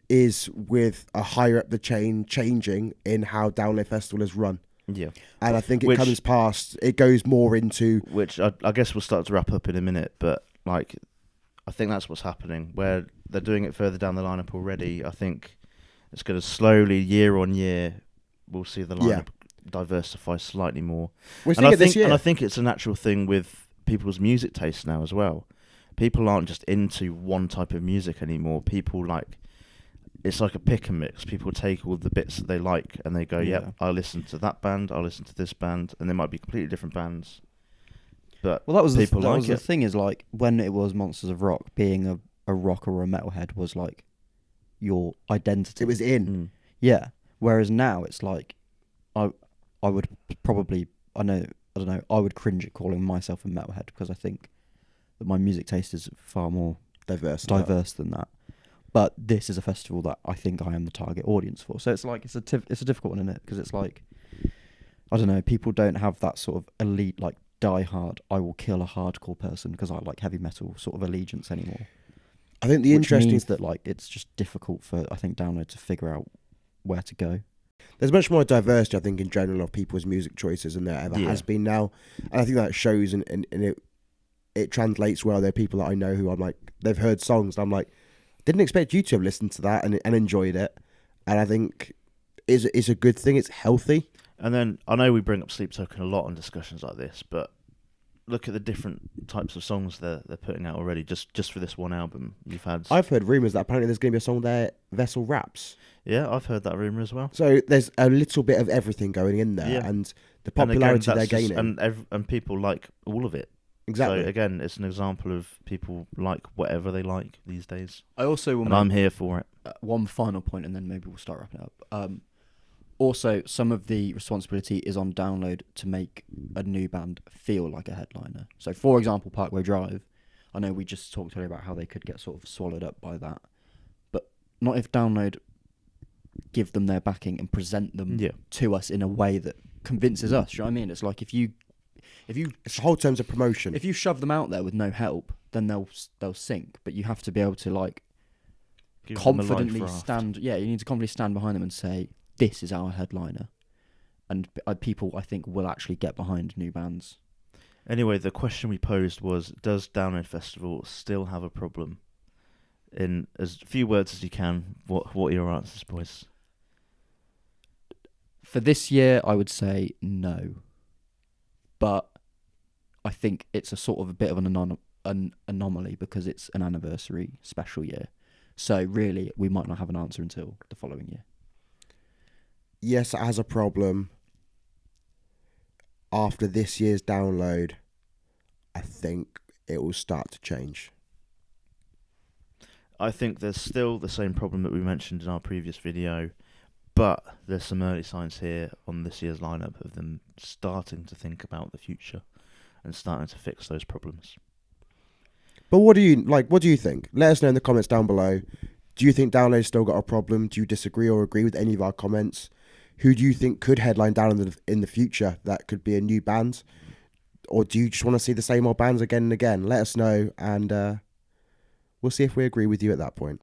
Speaker 2: is with a higher up the chain changing in how Download Festival is run.
Speaker 3: Yeah.
Speaker 2: And I think it goes more into...
Speaker 3: Which I guess we'll start to wrap up in a minute, but like, I think that's what's happening, where they're doing it further down the lineup already. I think it's going to slowly, year on year, we'll see the lineup diversify slightly more.
Speaker 2: And I
Speaker 3: think it's a natural thing with people's music tastes now as well. People aren't just into one type of music anymore. People like... It's like a pick and mix. People take all the bits that they like and they go, yep, I listen to that band, I listen to this band, and they might be completely different bands. But
Speaker 1: that was
Speaker 3: people
Speaker 1: the thing is, like, when it was Monsters of Rock, being a rocker or a metalhead was like your identity.
Speaker 2: It was in.
Speaker 1: Yeah. Whereas now it's like I would probably I don't know, I would cringe at calling myself a metalhead because I think that my music taste is far more diverse than that. But this is a festival that I think I am the target audience for. So it's like it's a difficult one, isn't it? Because it's like, I don't know, people don't have that sort of elite, like, die-hard, I will kill a hardcore person because I like heavy metal sort of allegiance anymore.
Speaker 2: I think the interesting
Speaker 1: means that, like, it's just difficult for, I think, Download to figure out where to go.
Speaker 2: There's much more diversity, I think, in general of people's music choices than there ever has been now. And I think that shows and it translates well. There are people that I know who I'm like, they've heard songs and I'm like, didn't expect you to have listened to that and enjoyed it. And I think it's a good thing. It's healthy.
Speaker 3: And then I know we bring up Sleep Token a lot on discussions like this, but look at the different types of songs they're putting out already. Just for this one album,
Speaker 2: I've heard rumours that apparently there's going to be a song there, Vessel Raps.
Speaker 3: Yeah, I've heard that rumour as well.
Speaker 2: So there's a little bit of everything going in there, and the popularity they're gaining,
Speaker 3: and people like all of it.
Speaker 2: Exactly.
Speaker 3: So again, it's an example of people like whatever they like these days.
Speaker 1: I also will
Speaker 3: I'm here for it.
Speaker 1: One final point, and then maybe we'll start wrapping up. Also, some of the responsibility is on Download to make a new band feel like a headliner. So, for example, Parkway Drive. I know we just talked earlier about how they could get sort of swallowed up by that, but not if Download give them their backing and present them to us in a way that convinces us. Do you know what I mean? It's like if you
Speaker 2: it's the whole terms of promotion.
Speaker 1: If you shove them out there with no help, then they'll sink. But you have to be able to like confidently stand. Yeah, you need to confidently stand behind them and say, "This is our headliner," and people I think will actually get behind new bands.
Speaker 3: Anyway, the question we posed was: does Download Festival still have a problem? In as few words as you can, what are your answers, boys?
Speaker 1: For this year, I would say no. But I think it's a sort of a bit of an anomaly because it's an anniversary special year. So really, we might not have an answer until the following year.
Speaker 2: Yes, it has a problem. after this year's download, I think it will start to change.
Speaker 3: I think there's still the same problem that we mentioned in our previous video, but there's some early signs here on this year's lineup of them starting to think about the future and starting to fix those problems.
Speaker 2: But what do you think? Let us know in the comments down below. Do you think download's still got a problem? Do you disagree or agree with any of our comments? Who do you think could headline down in the future that could be a new band? Or do you just want to see the same old bands again and again? Let us know, and we'll see if we agree with you at that point.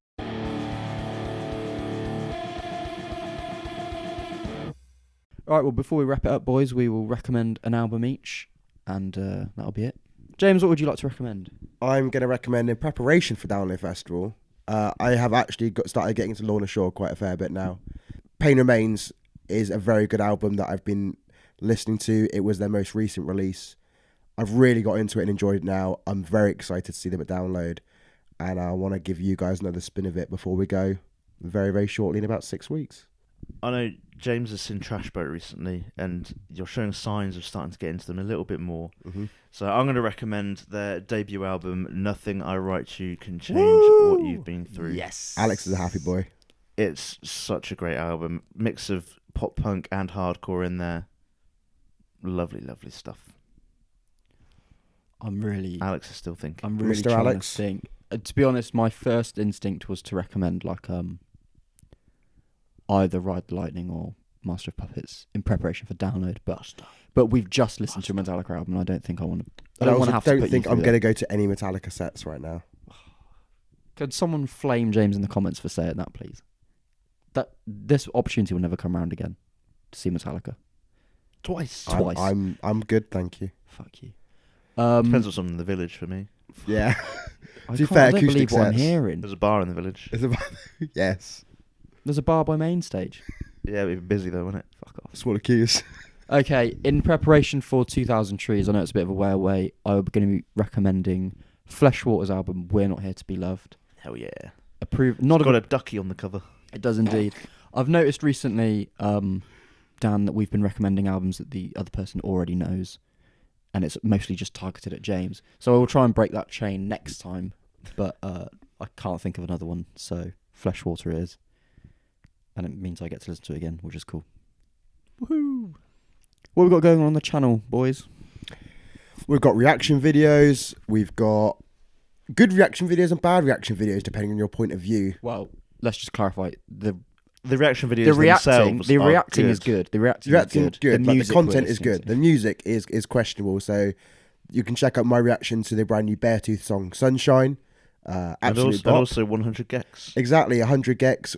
Speaker 1: All right, well, before we wrap it up, boys, we will recommend an album each, and that'll be it. James, what would you like to recommend?
Speaker 2: I'm going to recommend, in preparation for Download Festival, I have actually started getting into Lorna Shore quite a fair bit now. Pain Remains is a very good album that I've been listening to. It was their most recent release. I've really got into it and enjoyed it now. I'm very excited to see them at Download, and I want to give you guys another spin of it before we go very, very shortly in about 6 weeks.
Speaker 3: I know James has seen Trash Boat recently, and you're showing signs of starting to get into them a little bit more.
Speaker 2: Mm-hmm.
Speaker 3: So I'm going to recommend their debut album, Nothing I Write You Can Change
Speaker 1: Woo!
Speaker 3: What You've Been Through.
Speaker 1: Yes.
Speaker 2: Alex is a happy boy.
Speaker 3: It's such a great album. Mix of pop punk and hardcore in there. Lovely, lovely stuff. Alex is still thinking.
Speaker 1: I'm really
Speaker 2: Mr.
Speaker 1: trying
Speaker 2: Alex?
Speaker 1: to think. To be honest, my first instinct was to recommend either Ride the Lightning or Master of Puppets in preparation for Download, but we've just listened to a Metallica album, and I don't think I want to. I don't want to have to put you
Speaker 2: think I'm
Speaker 1: through
Speaker 2: going to go to any Metallica sets right now.
Speaker 1: Could someone flame James in the comments for saying that, please? This opportunity will never come around again to see Metallica.
Speaker 3: Twice.
Speaker 2: I'm good, thank you.
Speaker 1: Fuck you.
Speaker 3: Depends what's on in the village for me.
Speaker 2: Yeah.
Speaker 1: I
Speaker 2: To be
Speaker 1: can't-
Speaker 2: fair,
Speaker 1: I don't
Speaker 2: acoustic
Speaker 1: believe what I'm
Speaker 2: sets.
Speaker 1: hearing.
Speaker 3: There's a bar in the village.
Speaker 2: Yes.
Speaker 1: There's a bar by main stage.
Speaker 3: Yeah, we've been busy though, isn't it?
Speaker 1: Fuck off.
Speaker 2: Smaller queues.
Speaker 1: Okay, in preparation for 2000 Trees, I know it's a bit of a way away, I'm going to be recommending Fleshwater's album, We're Not Here to Be Loved.
Speaker 3: Hell yeah.
Speaker 1: Not
Speaker 3: Got a ducky on the cover.
Speaker 1: It does indeed. I've noticed recently, Dan, that we've been recommending albums that the other person already knows, and it's mostly just targeted at James. So I will try and break that chain next time, but I can't think of another one, so Fleshwater is. And it means I get to listen to it again, which is cool. Woohoo! What have we got going on the channel, boys?
Speaker 2: We've got reaction videos. We've got good reaction videos and bad reaction videos, depending on your point of view.
Speaker 1: Well, let's just clarify. The
Speaker 3: reaction videos
Speaker 1: reacting
Speaker 3: themselves
Speaker 1: is good. The reacting
Speaker 2: Reacting's
Speaker 1: is good.
Speaker 2: but the
Speaker 1: music
Speaker 2: content
Speaker 1: we're
Speaker 2: is good.
Speaker 1: listening
Speaker 2: The music is questionable. So you can check out my reaction to the brand new Beartooth song, Sunshine.
Speaker 3: and also 100 Gex.
Speaker 2: Exactly, 100 Gex.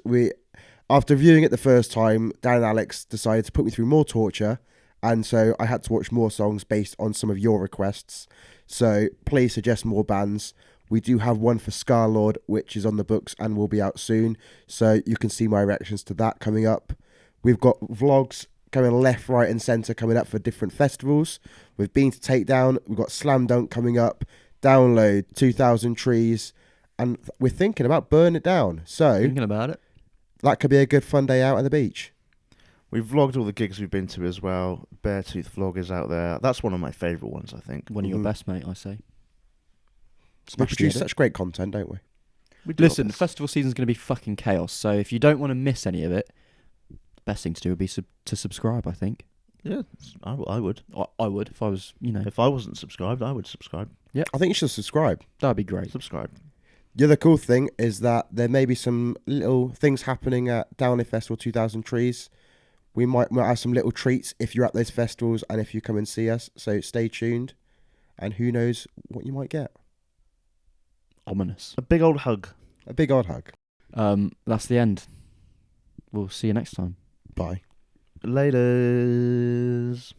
Speaker 2: After viewing it the first time, Dan and Alex decided to put me through more torture, and so I had to watch more songs based on some of your requests. So please suggest more bands. We do have one for Scarlord, which is on the books and will be out soon, so you can see my reactions to that coming up. We've got vlogs coming left, right and centre coming up for different festivals. We've been to Takedown, we've got Slam Dunk coming up, Download, 2000 Trees, and we're thinking about Burn It Down. So
Speaker 1: Thinking about it.
Speaker 2: that could be a good fun day out at the beach.
Speaker 3: We've vlogged all the gigs we've been to as well. Beartooth vlog is out there. That's one of my favourite ones, I think.
Speaker 1: One of your best, mate, I say.
Speaker 2: We
Speaker 1: Smash the
Speaker 2: produce
Speaker 1: edit.
Speaker 2: such great content, don't we?
Speaker 1: Listen, the festival season's going to be fucking chaos, so if you don't want to miss any of it, the best thing to do would be to subscribe, I think.
Speaker 3: Yeah, I would.
Speaker 1: I would, if I was,
Speaker 3: If I wasn't subscribed, I would subscribe.
Speaker 2: I think you should subscribe.
Speaker 1: That'd be great.
Speaker 3: Subscribe.
Speaker 2: The other cool thing is that there may be some little things happening at Download Festival 2000 Trees. We might have some little treats if you're at those festivals and if you come and see us. So stay tuned, and who knows what you might get.
Speaker 1: Ominous.
Speaker 3: A big old hug.
Speaker 2: A big old hug.
Speaker 1: That's the end. We'll see you next time.
Speaker 2: Bye.
Speaker 3: Laters.